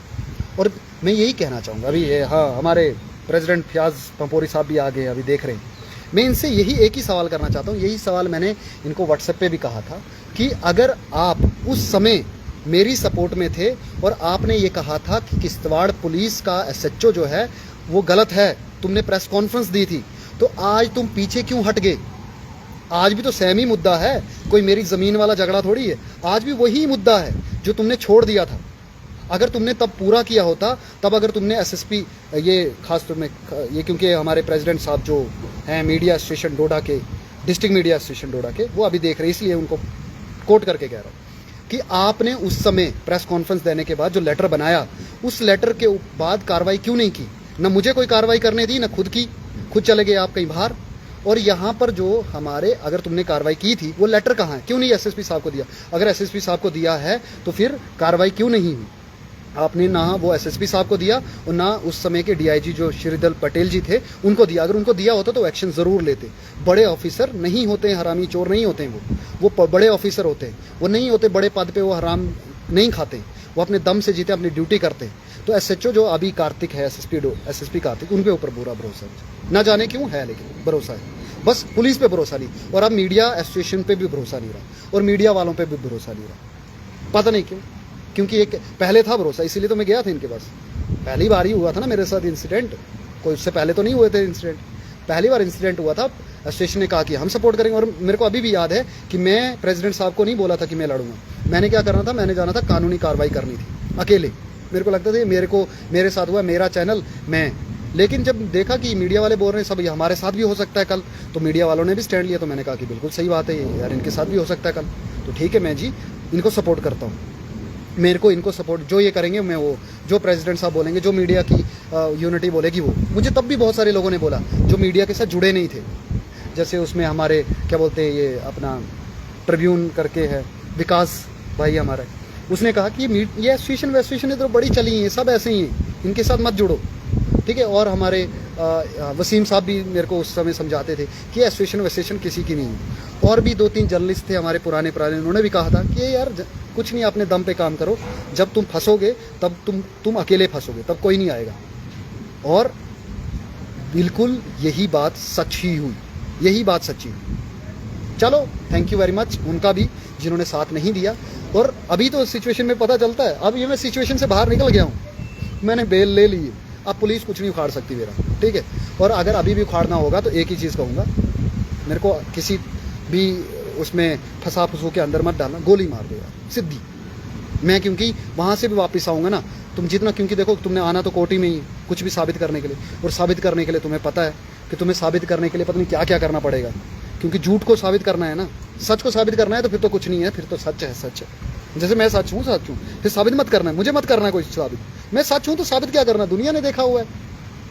A: और मैं यही कहना चाहूँगा, अभी ये हाँ हमारे प्रेसिडेंट फयाज पंपोरी साहब भी आ गए, अभी देख रहे हैं। मैं इनसे यही एक ही सवाल करना चाहता हूँ। यही सवाल मैंने इनको व्हाट्सएप पे भी कहा था कि अगर आप उस समय मेरी सपोर्ट में थे और आपने ये कहा था कि किश्तवाड़ पुलिस का एसएचओ जो है वो गलत है, तुमने प्रेस कॉन्फ्रेंस दी थी, तो आज तुम पीछे क्यों हट गए? आज भी तो सेम ही मुद्दा है, कोई मेरी ज़मीन वाला झगड़ा थोड़ी है। आज भी वही मुद्दा है जो तुमने छोड़ दिया था। अगर तुमने तब पूरा किया होता, तब अगर तुमने एसएसपी ये खास तौर में ये, क्योंकि हमारे प्रेसिडेंट साहब जो हैं मीडिया स्टेशन डोडा के, डिस्ट्रिक्ट मीडिया स्टेशन डोडा के, वो अभी देख रहे हैं, इसलिए उनको कोट करके कह रहा हूँ कि आपने उस समय प्रेस कॉन्फ्रेंस देने के बाद जो लेटर बनाया, उस लेटर के बाद कार्रवाई क्यों नहीं की? ना मुझे कोई कार्रवाई करने दी, ना खुद की, खुद चले गए आप कहीं बाहर। और यहाँ पर जो हमारे, अगर तुमने कार्रवाई की थी, वो लेटर कहाँ है? क्यों नहीं एसएसपी साहब को दिया? अगर एसएसपी साहब को दिया है तो फिर कार्रवाई क्यों नहीं हुई? आपने ना वो एसएसपी साहब को दिया और ना उस समय के डीआईजी जो श्रीधर पटेल जी थे उनको दिया। अगर उनको दिया होता तो एक्शन जरूर लेते। बड़े ऑफिसर नहीं होते हैं हरामी, चोर नहीं होते हैं वो बड़े ऑफिसर होते हैं, वो नहीं होते बड़े पद पे, वो हराम नहीं खाते, वो अपने दम से जीते, अपनी ड्यूटी करते हैं। तो एसएचओ जो अभी कार्तिक है, एसएसपी कार्तिक, उनके ऊपर बुरा भरोसा है, ना जाने क्यों है, लेकिन भरोसा है। बस पुलिस पे भरोसा नहीं, और अब मीडिया एसोसिएशन पे भी भरोसा नहीं रहा, और मीडिया वालों पे भी भरोसा नहीं रहा। पता नहीं क्यों, क्योंकि एक पहले था भरोसा, इसीलिए तो मैं गया था इनके पास। पहली बार ही हुआ था ना मेरे साथ इंसिडेंट, कोई उससे पहले तो नहीं हुए थे इंसिडेंट। पहली बार इंसिडेंट हुआ था, एसोसिएशन ने कहा कि हम सपोर्ट करेंगे। और मेरे को अभी भी याद है कि मैं प्रेसिडेंट साहब को नहीं बोला था कि मैं लड़ूंगा। मैंने क्या करना था, मैंने जाना था कानूनी कार्रवाई करनी थी अकेले। मेरे को लगता था मेरे साथ हुआ, मेरा चैनल, मैं। लेकिन जब देखा कि मीडिया वाले बोल रहे हैं सब ये हमारे साथ भी हो सकता है कल, तो मीडिया वालों ने भी स्टैंड लिया। तो मैंने कहा कि बिल्कुल सही बात है यार, इनके साथ भी हो सकता है कल, तो ठीक है, मैं जी इनको सपोर्ट करता हूँ। मेरे को इनको सपोर्ट जो ये करेंगे, मैं वो जो प्रेसिडेंट साहब बोलेंगे, जो मीडिया की यूनिटी बोलेगी वो। मुझे तब भी बहुत सारे लोगों ने बोला जो मीडिया के साथ जुड़े नहीं थे, जैसे उसमें हमारे क्या बोलते हैं ये अपना ट्रिब्यून करके है, विकास भाई हमारा, उसने कहा कि ये एसोसिएशन तो बड़ी चली है, सब ऐसे ही हैं, इनके साथ मत जुड़ो, ठीक है। और हमारे वसीम साहब भी मेरे को उस समय समझाते थे कि एसोसिएशन किसी की नहीं है। और भी 2-3 जर्नलिस्ट थे हमारे पुराने, उन्होंने भी कहा था कि यार कुछ नहीं, अपने दम पे काम करो, जब तुम फंसोगे तब तुम अकेले फंसोगे, तब कोई नहीं आएगा। और बिल्कुल यही बात सच ही हुई, यही बात सच्ची हुई। चलो थैंक यू वेरी मच उनका भी, जिन्होंने साथ नहीं दिया। और अभी तो सिचुएशन में पता चलता है, अब ये मैं सिचुएशन से बाहर निकल गया हूँ, मैंने बेल ले ली, अब पुलिस कुछ नहीं उखाड़ सकती मेरा, ठीक है। और अगर अभी भी उखाड़ना होगा तो एक ही चीज़ कहूँगा, मेरे को किसी भी उसमें फंसा फंसू के अंदर मत डालना, गोली मार दो यार सिद्धि। मैं क्योंकि वहाँ से भी वापस आऊँगा ना, तुम जितना, क्योंकि देखो तुमने आना तो कोर्ट ही में ही कुछ भी साबित करने के लिए, और साबित करने के लिए तुम्हें पता है कि तुम्हें साबित करने के लिए पता नहीं क्या क्या करना पड़ेगा, क्योंकि झूठ को साबित करना है ना, सच को साबित करना है तो फिर तो कुछ नहीं है, फिर तो सच है, सच है। जैसे मैं सच हूँ, फिर साबित मत करना है, मुझे मत करना है कोई साबित। मैं सच हूँ तो साबित क्या करना, दुनिया ने देखा हुआ है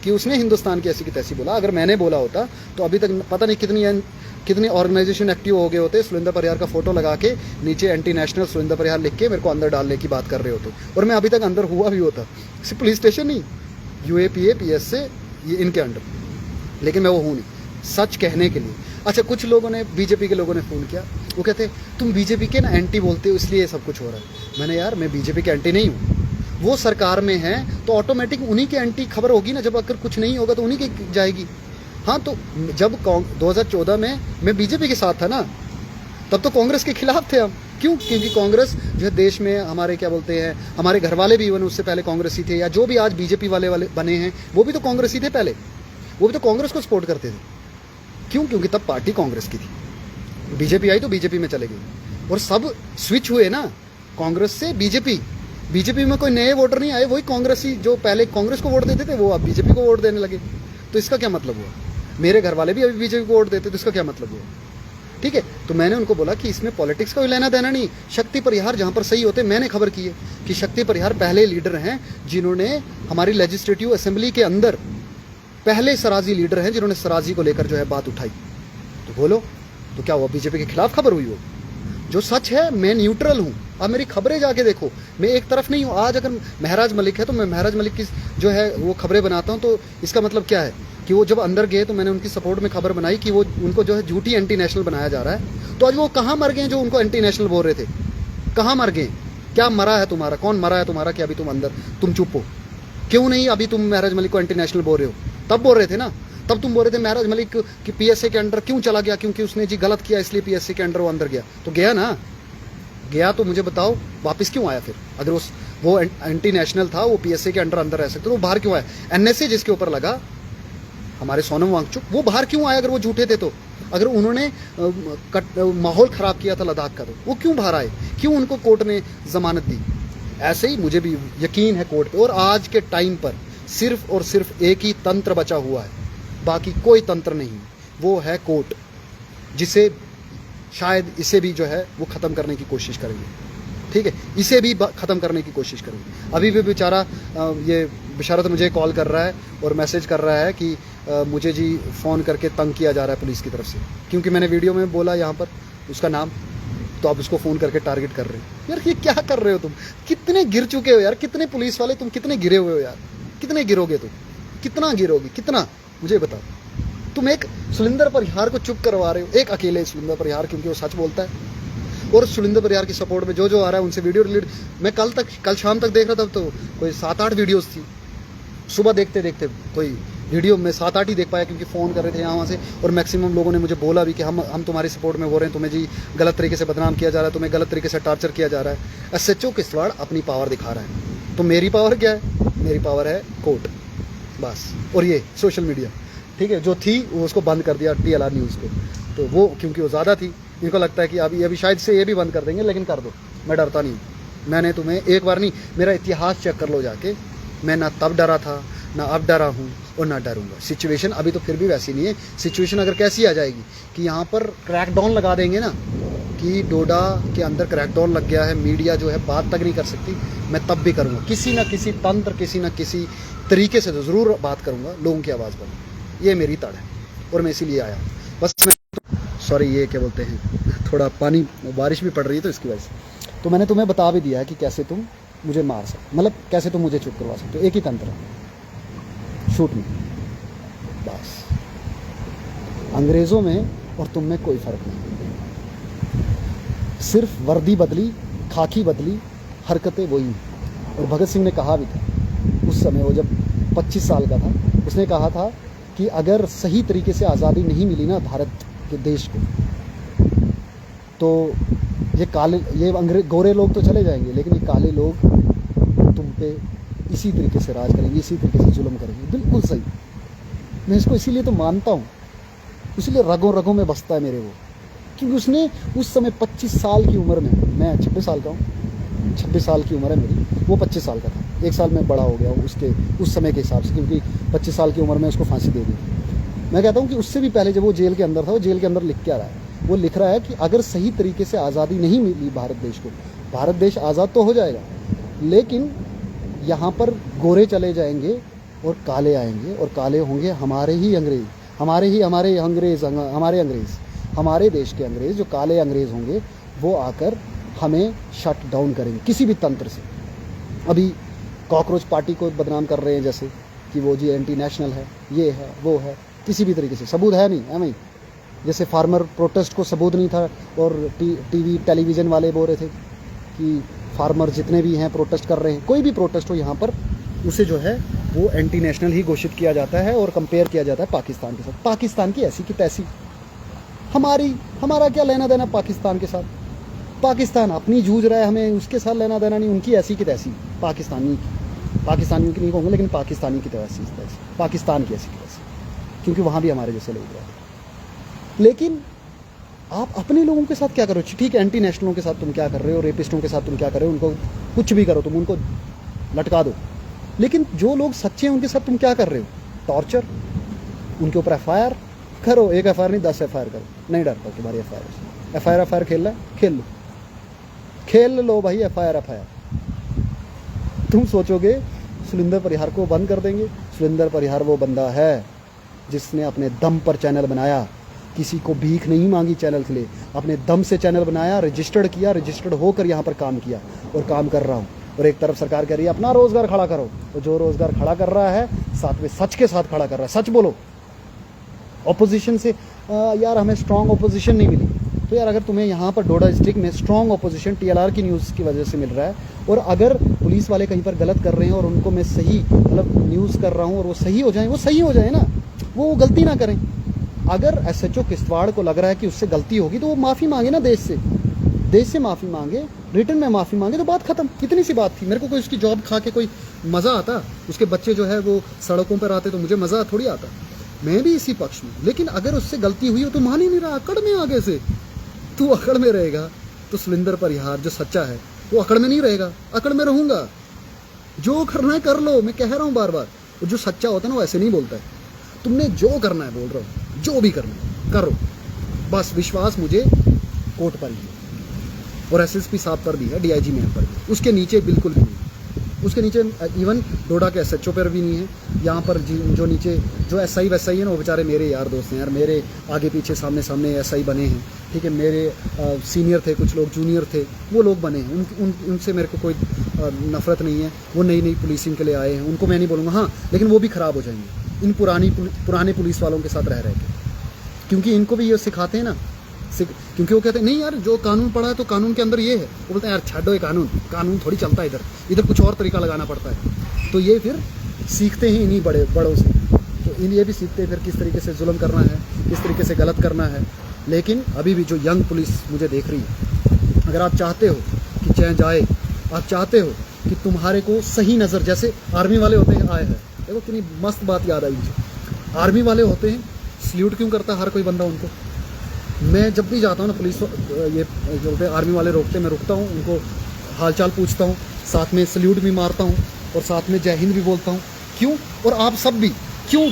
A: कि उसने हिंदुस्तान की ऐसी की तैसी बोला। अगर मैंने बोला होता तो अभी तक पता नहीं कितनी ऑर्गेनाइजेशन एक्टिव हो गए होते, सुरेंद्र परिहार का फोटो लगा के नीचे एंटी नेशनल सुरेंद्र परिहार लिख के मेरे को अंदर डालने की बात कर रहे होते, और मैं अभी तक अंदर हुआ भी होता, सिर्फ पुलिस स्टेशन नहीं, UAPA PSA ये इनके अंडर, लेकिन मैं वो हूँ नहीं सच कहने के लिए। अच्छा, कुछ लोगों ने, बीजेपी के लोगों ने फ़ोन किया, वो कहते तुम बीजेपी के ना एंटी बोलते हो इसलिए सब कुछ हो रहा है। मैंने यार मैं बीजेपी के एंटी नहीं हूँ, वो सरकार में है तो ऑटोमेटिक उन्हीं के एंटी खबर होगी ना, जब अगर कुछ नहीं होगा तो उन्हीं की जाएगी। हाँ, तो जब 2014 में मैं बीजेपी के साथ था ना, तब तो कांग्रेस के खिलाफ थे हम। क्यों? क्योंकि कांग्रेस जो है देश में हमारे क्या बोलते हैं, हमारे घर वाले भी इवन उससे पहले कांग्रेस ही थे, या जो भी आज बीजेपी वाले बने हैं वो भी तो कांग्रेस ही थे पहले, वो भी तो कांग्रेस को सपोर्ट करते थे। क्यों? क्योंकि तब पार्टी कांग्रेस की थी, बीजेपी आई तो बीजेपी में चले गए, और सब स्विच हुए ना कांग्रेस से बीजेपी में कोई नए वोटर नहीं आए, वही कांग्रेसी जो पहले कांग्रेस को वोट देते थे वो अब बीजेपी को वोट देने लगे। तो इसका क्या मतलब हुआ? मेरे घर वाले भी अभी बीजेपी को वोट देते, तो इसका क्या मतलब हुआ? ठीक है, तो मैंने उनको बोला कि इसमें पॉलिटिक्स का कोई लेना देना नहीं। शक्ति परिहार जहाँ पर सही होते, मैंने खबर की है कि शक्ति परिहार पहले लीडर हैं जिन्होंने हमारी लेजिस्लेटिव असेंबली के अंदर, पहले सराजी लीडर हैं जिन्होंने सराजी को लेकर जो है बात उठाई। तो बोलो, तो क्या हुआ? बीजेपी के खिलाफ खबर हुई? वो जो सच है, मैं न्यूट्रल हूँ। अब मेरी खबरें जाके देखो, मैं एक तरफ नहीं हूँ। आज अगर महराज मलिक है तो मैं महराज मलिक की जो है वो खबरें बनाता हूँ, तो इसका मतलब क्या है कि वो जब अंदर गए तो मैंने उनकी सपोर्ट में खबर बनाई कि वो उनको जो है झूठी एंटी नेशनल बनाया जा रहा है। तो आज वो कहाँ मर गए जो उनको एंटी नेशनल बोल रहे थे? कहाँ मर गए? क्या मरा है तुम्हारा? कौन मरा है तुम्हारा कि अभी तुम अंदर तुम चुप हो? क्यों नहीं अभी तुम महराज मलिक को एंटी नेशनल बोल रहे हो? तब बोल रहे थे ना, तब तुम बोल रहे थे महराज मलिक की PSA के अंडर क्यों चला गया, क्योंकि उसने जी गलत किया इसलिए PSA के अंडर वो अंदर गया। तो गया ना, गया तो मुझे बताओ वापस क्यों आया फिर? अगर वो एंटी नेशनल था, वो PSA के अंदर रह सकते, तो वो बाहर क्यों आया? NSA जिसके ऊपर लगा, हमारे सोनम वांगचुक, वो बाहर क्यों आए? अगर वो झूठे थे तो, अगर उन्होंने माहौल खराब किया था लद्दाख का, तो वो क्यों बाहर आए? क्यों उनको कोर्ट ने जमानत दी? ऐसे ही मुझे भी यकीन है कोर्ट पे। और आज के टाइम पर सिर्फ और सिर्फ एक ही तंत्र बचा हुआ है, बाकी कोई तंत्र नहीं, वो है कोर्ट, जिसे शायद इसे भी जो है वो ख़त्म करने की कोशिश करेंगे। ठीक है, इसे भी ख़त्म करने की कोशिश करेंगे। अभी भी बेचारा ये बिशारत मुझे कॉल कर रहा है और मैसेज कर रहा है कि मुझे जी फ़ोन करके तंग किया जा रहा है पुलिस की तरफ से, क्योंकि मैंने वीडियो में बोला यहाँ पर उसका नाम, तो आप उसको फ़ोन करके टारगेट कर रहे हो। यार ये क्या कर रहे हो तुम? कितने गिर चुके हो यार, कितने पुलिस वाले तुम कितने गिरे हुए हो यार, कितने गिरोगे तुम, कितना गिरोगे, कितना, मुझे बताओ। तुम एक सुलिंदर परिहार को चुप करवा रहे हो, एक अकेले सुलिंदर परिहार, क्योंकि वो सच बोलता है। और सुलिंदर परिहार की सपोर्ट में जो आ रहा है उनसे वीडियो डिलीट, मैं कल शाम तक देख रहा था, तो कोई 7-8 वीडियोस थी। सुबह देखते देखते कोई वीडियो में 7-8 ही देख पाया, क्योंकि फ़ोन कर रहे थे यहाँ वहाँ से। और मैक्सिमम लोगों ने मुझे बोला भी कि हम तुम्हारी सपोर्ट में हो रहे हैं, तुम्हें जी गलत तरीके से बदनाम किया जा रहा है, तुम्हें गलत तरीके से टॉर्चर किया जा रहा है। SHO किश्तवाड़ अपनी पावर दिखा रहा है, तो मेरी पावर क्या है? मेरी पावर है कोर्ट, बस। और ये सोशल मीडिया, ठीक है, जो थी वो उसको बंद कर दिया, TLR न्यूज़ को। तो वो क्योंकि वो ज़्यादा थी, इनको लगता है कि अभी शायद से ये भी बंद कर देंगे, लेकिन कर दो, मैं डरता नहीं। मैंने तुम्हें एक बार नहीं, मेरा इतिहास चेक कर लो जाके, मैं ना तब डरा था, ना अब डरा हूँ और ना डरूंगा। सिचुएशन अभी तो फिर भी वैसी नहीं है। सिचुएशन अगर कैसी आ जाएगी कि यहाँ पर क्रैकडाउन लगा देंगे ना, कि डोडा के अंदर क्रैकडाउन लग गया है, मीडिया जो है बात तक नहीं कर सकती, मैं तब भी करूँगा, किसी ना किसी तंत्र, किसी ना किसी तरीके से तो ज़रूर बात करूँगा लोगों की आवाज़ पर। ये मेरी तड़ है और मैं इसीलिए आया। बस मैं सॉरी, ये क्या बोलते हैं, थोड़ा पानी, बारिश भी पड़ रही है तो इसकी वजह से। तो मैंने तुम्हें बता भी दिया है कि कैसे तुम मुझे मार सकते, मतलब कैसे तुम मुझे चुप करवा सकते हो। एक ही तंत्र है, शूट में, बस। अंग्रेज़ों में और तुम में कोई फ़र्क नहीं, सिर्फ वर्दी बदली, खाकी बदली, हरकतें वही। और भगत सिंह ने कहा भी था उस समय, वो जब 25 साल का था, उसने कहा था कि अगर सही तरीके से आज़ादी नहीं मिली ना भारत के देश को, तो ये गोरे लोग तो चले जाएंगे, लेकिन ये काले लोग तुम पे इसी तरीके से राज करेंगे, इसी तरीके से जुल्म करेंगे। बिल्कुल सही, मैं इसको इसीलिए तो मानता हूँ, इसीलिए रगों रगों में बसता है मेरे वो, क्योंकि उसने उस समय 25 साल की उम्र में, मैं 26 साल का हूँ, 26 साल की उम्र है मेरी, वो 25 साल का था, 1 साल में बड़ा हो गया हूँ उसके उस समय के हिसाब से, क्योंकि 25 साल की उम्र में उसको फांसी दे दी। मैं कहता हूँ कि उससे भी पहले जब वो जेल के अंदर था, वो जेल के अंदर लिख क्या रहा है? वो लिख रहा है कि अगर सही तरीके से आज़ादी नहीं मिली भारत देश को, भारत देश आज़ाद तो हो जाएगा, लेकिन यहाँ पर गोरे चले जाएंगे और काले आएंगे, और काले होंगे हमारे अंग्रेज़, हमारे देश के अंग्रेज़, जो काले अंग्रेज़ होंगे, वो आकर हमें शट डाउन करेंगे किसी भी तंत्र से। अभी कॉकरोच पार्टी को बदनाम कर रहे हैं, जैसे कि वो जी एंटी नेशनल है, ये है, वो है, किसी भी तरीके से सबूत है नहीं, है नहीं। जैसे फार्मर प्रोटेस्ट को सबूत नहीं था, और टेलीविज़न वाले बोल रहे थे कि फार्मर जितने भी हैं प्रोटेस्ट कर रहे हैं, कोई भी प्रोटेस्ट हो यहाँ पर, उसे जो है वो एंटी नेशनल ही घोषित किया जाता है और कंपेयर किया जाता है पाकिस्तान के साथ। पाकिस्तान की ऐसी की तैसी, हमारा क्या लेना देना पाकिस्तान के साथ? पाकिस्तान अपनी जूझ रहा है, हमें उसके साथ लेना देना नहीं। उनकी ऐसी की तैसी, पाकिस्तानी की नहीं कहूँगा, लेकिन पाकिस्तानी की तैसी, पाकिस्तान की ऐसी की तैसी, क्योंकि वहाँ भी हमारे जैसे लोग रहते। लेकिन आप अपने लोगों के साथ क्या करो? ठीक है, एंटी नेशनलों के साथ तुम क्या कर रहे हो, रेपिस्टों के साथ तुम क्या कर रहे हो, उनको कुछ भी करो, तुम उनको लटका दो, लेकिन जो लोग सच्चे हैं उनके साथ तुम क्या कर रहे हो? टॉर्चर, उनके ऊपर FIR करो, 1 FIR नहीं 10 FIR करो। नहीं डरता तुम्हारी FIR खेलना है, खेल लो भाई, FIR। तुम सोचोगे सुलिंदर परिहार को बंद कर देंगे? सुलिंदर परिहार वो बंदा है जिसने अपने दम पर चैनल बनाया, किसी को भीख नहीं मांगी चैनल के लिए, अपने दम से चैनल बनाया, रजिस्टर्ड किया, रजिस्टर्ड होकर यहाँ पर काम किया और काम कर रहा हूँ। और एक तरफ सरकार कह रही है अपना रोज़गार खड़ा करो, तो जो रोज़गार खड़ा कर रहा है साथ में सच के साथ खड़ा कर रहा है। सच बोलो। ऑपोजिशन से यार हमें स्ट्रॉन्ग ऑपोजिशन नहीं मिली, तो यार अगर तुम्हें यहाँ पर डोडा डिस्ट्रिक्ट में स्ट्रॉन्ग ऑपोजिशन TLR की न्यूज़ की वजह से मिल रहा है, और अगर पुलिस वाले कहीं पर गलत कर रहे हैं और उनको मैं सही मतलब न्यूज़ कर रहा हूँ और वो सही हो जाए ना, वो गलती ना करें। अगर SHO किश्तवाड़ को लग रहा है कि उससे गलती होगी, तो वो माफ़ी मांगे ना, देश से माफ़ी मांगे, रिटर्न में माफ़ी मांगे, तो बात खत्म। कितनी सी बात थी। मेरे को कोई उसकी जॉब खा के कोई मज़ा आता? उसके बच्चे जो है वो सड़कों पर आते तो मुझे मज़ा थोड़ी आता। मैं भी इसी पक्ष में, लेकिन अगर उससे गलती हुई हो तो मान ही नहीं रहा, अकड़ में आगे से तू अकड़ में रहेगा, तो सुलिंदर परिहार जो सच्चा है वो अकड़ में नहीं रहेगा, अकड़ में रहूँगा। जो करना है कर लो, मैं कह रहा हूँ बार बार। और जो सच्चा होता है ना वो ऐसे नहीं बोलता है। तुमने जो करना है, बोल रहा हूँ, जो भी करना है करो, बस विश्वास मुझे कोर्ट पर ही है और एसएसपी साहब पर भी है, डीआईजी मैम पर भी, उसके नीचे बिल्कुल भी नहीं। उसके नीचे इवन डोडा के एसएचओ पर भी नहीं है। यहाँ पर जो नीचे जो एसआई वैसाई है ना, वो बेचारे मेरे यार दोस्त हैं यार, मेरे आगे पीछे सामने सामने एसआई बने हैं, ठीक है। मेरे सीनियर थे, कुछ लोग जूनियर थे, वो लोग बने हैं। उनसे मेरे को कोई नफरत नहीं है। वो नई नई पुलिसिंग के लिए आए हैं, उनको मैं नहीं बोलूँगा हाँ, लेकिन वो भी ख़राब हो जाएंगे इन पुराने पुलिस वालों के साथ रह के, क्योंकि इनको भी ये सिखाते हैं ना, क्योंकि वो कहते हैं नहीं यार जो कानून पढ़ा है तो कानून के अंदर ये है। वो बोलते हैं यार छाड़ो ये कानून थोड़ी चलता है, इधर कुछ और तरीका लगाना पड़ता है। तो ये फिर सीखते हैं इन्हीं बड़ों से। तो ये भी सीखते हैं फिर किस तरीके से जुल्म करना है, किस तरीके से गलत करना है। लेकिन अभी भी जो यंग पुलिस मुझे देख रही है, अगर आप चाहते हो कि चेंज आए, आप चाहते हो कि तुम्हारे को सही नज़र, जैसे आर्मी वाले होते हैं, आए हैं, देखो कितनी मस्त बात याद आई मुझे। आर्मी वाले होते हैं, सल्यूट क्यों करता है हर कोई बंदा उनको। मैं जब भी जाता हूँ ना, पुलिस ये जो होते हैं आर्मी वाले रोकते हैं, मैं रुकता हूँ, उनको हालचाल पूछता हूँ, साथ में सल्यूट भी मारता हूँ और साथ में जय हिंद भी बोलता हूँ। क्यों? और आप सब भी क्यों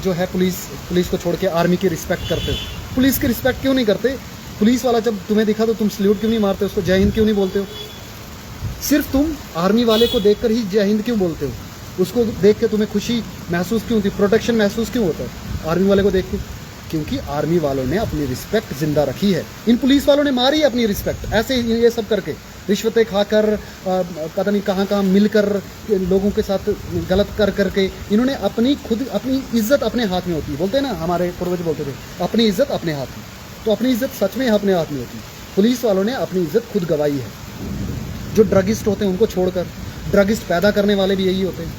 A: जो है पुलिस को छोड़ के आर्मी की रिस्पेक्ट करते हो? पुलिस की रिस्पेक्ट क्यों नहीं करते? पुलिस वाला जब तुम्हें दिखा तो तुम सल्यूट क्यों नहीं मारते, उसको जय हिंद क्यों नहीं बोलते हो? सिर्फ तुम आर्मी वाले को देखकर ही जय हिंद क्यों बोलते हो? उसको देख के तुम्हें खुशी महसूस क्यों होती, प्रोटेक्शन महसूस क्यों होता है आर्मी वाले को देख के? क्योंकि आर्मी वालों ने अपनी रिस्पेक्ट जिंदा रखी है। इन पुलिस वालों ने मारी है अपनी रिस्पेक्ट, ऐसे ये सब करके, रिश्वतें खाकर, पता नहीं कहाँ मिलकर लोगों के साथ गलत करके इन्होंने अपनी इज्जत अपने हाथ में होती है। बोलते हैं ना, हमारे पूर्वज बोलते थे अपनी इज्जत अपने हाथ में। तो अपनी इज्जत सच में अपने हाथ में होती है। पुलिस वालों ने अपनी इज्जत खुद गंवाई है। जो ड्रगिस्ट होते हैं उनको छोड़कर, ड्रगिस्ट पैदा करने वाले भी यही होते हैं।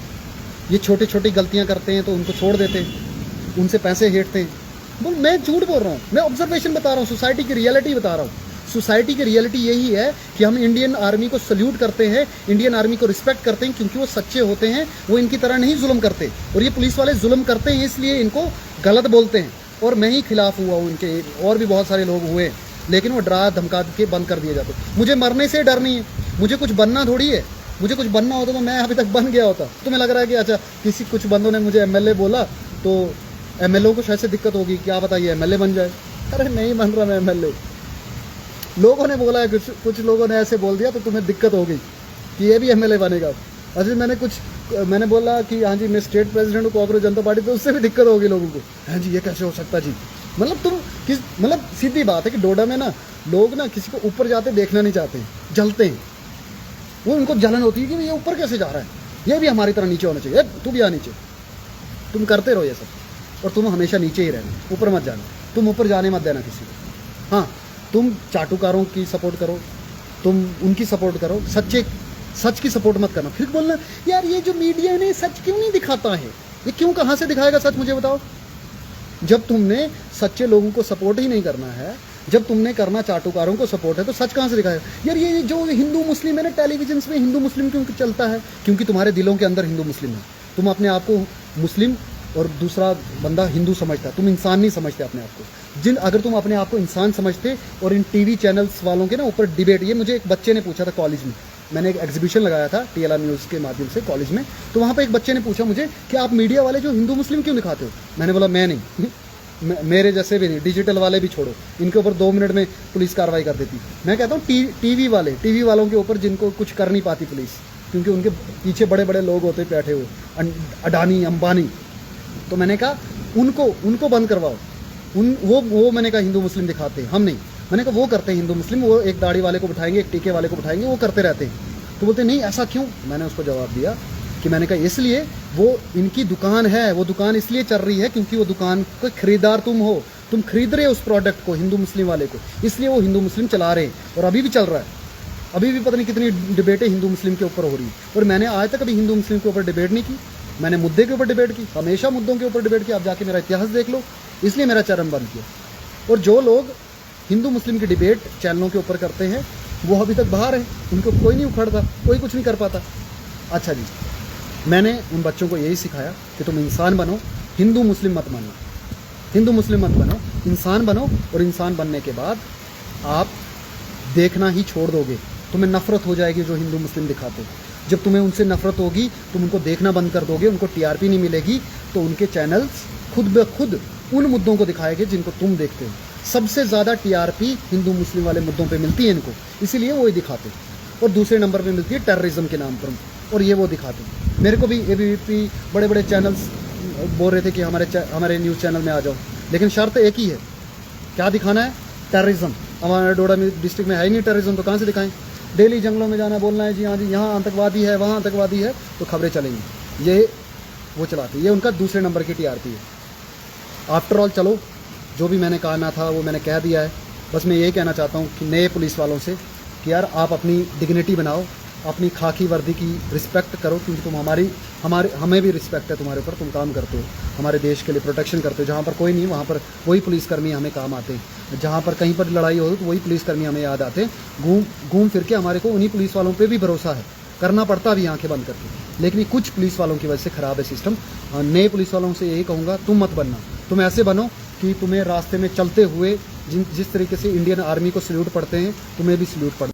A: ये छोटी छोटी गलतियाँ करते हैं तो उनको छोड़ देते हैं, उनसे पैसे हेठते हैं। बोल, मैं झूठ बोल रहा हूँ, मैं ऑब्जर्वेशन बता रहा हूँ, सोसाइटी की रियलिटी बता रहा हूँ। सोसाइटी की रियलिटी यही है कि हम इंडियन आर्मी को सल्यूट करते हैं, इंडियन आर्मी को रिस्पेक्ट करते हैं, क्योंकि वो सच्चे होते हैं, वो इनकी तरह नहीं जुल्म करते। और ये पुलिस वाले जुल्म करते हैं, इसलिए इनको गलत बोलते हैं। और मैं ही खिलाफ हुआ हूँ इनके, और भी बहुत सारे लोग हुए, लेकिन वो डरा धमका के बंद कर दिए जाते। मुझे मरने से डर नहीं है, मुझे कुछ बनना थोड़ी है। मुझे कुछ बनना होता तो मैं अभी तक बन गया होता। तुम्हें लग रहा है कि अच्छा कुछ बंदों ने मुझे एमएलए बोला तो एमएलए को शायद से दिक्कत होगी, क्या बताइए एमएलए बन जाए। अरे नहीं बन रहा मैं एमएलए, लोगों ने बोला है, कुछ लोगों ने ऐसे बोल दिया तो तुम्हें दिक्कत होगी कि ये भी एमएलए बनेगा। अच्छा मैंने बोला कि हाँ जी मैं स्टेट प्रेसिडेंट हूँ कांग्रेस जनता पार्टी, तो उससे भी दिक्कत होगी लोगों को। हाँ जी ये कैसे हो सकता जी, मतलब सीधी बात है कि डोडा में ना लोग ना किसी को ऊपर जाते देखना नहीं चाहते हैं, जलते हैं। वो उनको जलन होती है कि ये ऊपर कैसे जा रहा है, ये भी हमारी तरह नीचे होना चाहिए, तू भी आ नीचे। तुम करते रहो ये सब, और तुम हमेशा नीचे ही रहना, ऊपर मत जाना। तुम ऊपर जाने मत देना किसी को। हाँ, तुम चाटुकारों की सपोर्ट करो, तुम उनकी सपोर्ट करो, सच की सपोर्ट मत करना। फिर बोलना यार ये जो मीडिया ने सच क्यों नहीं दिखाता है, ये क्यों, कहाँ से दिखाएगा सच, मुझे बताओ। जब तुमने सच्चे लोगों को सपोर्ट ही नहीं करना है, जब तुमने करना चाटुकारों को सपोर्ट है, तो सच कहाँ से दिखाएगा? यार ये जो हिंदू मुस्लिम है ना, टेलीविजन में हिंदू मुस्लिम क्यों चलता है? क्योंकि तुम्हारे दिलों के अंदर हिंदू मुस्लिम है। तुम अपने आप को मुस्लिम और दूसरा बंदा हिंदू समझता है, तुम इंसान नहीं समझते अपने आप को। अगर तुम अपने आप को इंसान समझते, और इन टीवी चैनल्स वालों के ना ऊपर डिबेट, ये मुझे एक बच्चे ने पूछा था कॉलेज में, मैंने एक एग्जीबिशन लगाया था टीएलआर न्यूज़ के माध्यम से कॉलेज में, तो वहाँ पे एक बच्चे ने पूछा मुझे कि आप मीडिया वाले जो हिंदू मुस्लिम क्यों दिखाते हो? मैंने बोला मैं नहीं मेरे जैसे भी नहीं, डिजिटल वाले भी छोड़ो, इनके ऊपर 2 मिनट में पुलिस कार्रवाई कर देती। मैं कहता हूँ टीवी वालों के ऊपर जिनको कुछ कर नहीं पाती पुलिस, क्योंकि उनके पीछे बड़े बड़े लोग होते बैठे हुए, अडानी अंबानी। तो मैंने कहा उनको बंद करवाओ। वो मैंने कहा हिंदू मुस्लिम दिखाते हैं, हम नहीं। मैंने कहा वो करते हैं हिंदू मुस्लिम, वो एक दाढ़ी वाले को बिठाएंगे, एक टीके वाले को बिठाएंगे, वो करते रहते हैं। तो बोलते नहीं ऐसा क्यों? मैंने उसको जवाब दिया कि मैंने कहा इसलिए वो इनकी दुकान है, वो दुकान इसलिए चल रही है क्योंकि वो दुकान को खरीदार तुम हो, तुम खरीद रहे हो उस प्रोडक्ट को, हिंदू मुस्लिम वाले को, इसलिए वो हिंदू मुस्लिम चला रहे हैं। और अभी भी चल रहा है, अभी भी पता नहीं कितनी डिबेटें हिंदू मुस्लिम के ऊपर हो रही है। और मैंने आज तक अभी हिंदू मुस्लिम के ऊपर डिबेट नहीं की, मैंने मुद्दे के ऊपर डिबेट की, हमेशा मुद्दों के ऊपर डिबेट की। आप जाके मेरा इतिहास देख लो, इसलिए मेरा चैनल बंद किया। और जो लोग हिंदू मुस्लिम की डिबेट चैनलों के ऊपर करते हैं वो अभी तक बाहर हैं, उनको कोई नहीं उखड़ता, कोई कुछ नहीं कर पाता। अच्छा जी, मैंने उन बच्चों को यही सिखाया कि तुम इंसान बनो, हिंदू मुस्लिम मत मानो, हिंदू मुस्लिम मत बनो, इंसान बनो। और इंसान बनने के बाद आप देखना ही छोड़ दोगे तुम्हें नफरत हो जाएगी जो हिंदू मुस्लिम दिखाते हो। जब तुम्हें उनसे नफरत होगी, तुम उनको देखना बंद कर दोगे, उनको टीआरपी नहीं मिलेगी, तो उनके चैनल्स खुद ब खुद उन मुद्दों को दिखाएंगे जिनको तुम देखते हो। सबसे ज़्यादा टीआरपी हिंदू मुस्लिम वाले मुद्दों पे मिलती है इनको, इसीलिए वो ही दिखाते हैं। और दूसरे नंबर पे मिलती है टेररिज्म के नाम पर, और ये वो दिखाते हैं। मेरे को भी एबीवीपी बड़े बड़े चैनल्स बोल रहे थे कि हमारे न्यूज़ चैनल में आ जाओ, लेकिन शर्त एक ही है, क्या दिखाना है? टेररिज्म। हमारे डोडा डिस्ट्रिक्ट में है ही नहीं टेररिज्म, तो कहाँ से दिखाएं? डेली जंगलों में जाना, बोलना है जी हाँ जी यहाँ आतंकवादी है, वहाँ आतंकवादी है, तो खबरें चलेंगी। ये वो चलाते, ये उनका दूसरे नंबर की टीआरपी है। आफ्टर ऑल चलो, जो भी मैंने कहना था वो मैंने कह दिया है। बस मैं यही कहना चाहता हूँ कि नए पुलिस वालों से कि यार आप अपनी डिग्निटी बनाओ, अपनी खाकी वर्दी की रिस्पेक्ट करो, क्योंकि तुम हमें भी रिस्पेक्ट है तुम्हारे ऊपर। तुम काम करते हो, हमारे देश के लिए प्रोटेक्शन करते हो। जहाँ पर कोई नहीं, वहाँ पर वही पुलिसकर्मी हमें काम आते हैं। जहाँ पर कहीं पर लड़ाई हो तो वही पुलिसकर्मी हमें याद आते हैं। घूम फिर के हमारे को उन्हीं पुलिस वालों पर भी भरोसा है, करना पड़ता भी आंखें बंद करके। लेकिन कुछ पुलिस वालों की वजह से ख़राब है सिस्टम। नए पुलिस वालों से यही कहूँगा, तुम मत बनना, तुम ऐसे बनो कि तुम्हें रास्ते में चलते हुए जिस तरीके से इंडियन आर्मी को सल्यूट पड़ते हैं, तुम्हें भी सल्यूट पड़ता है।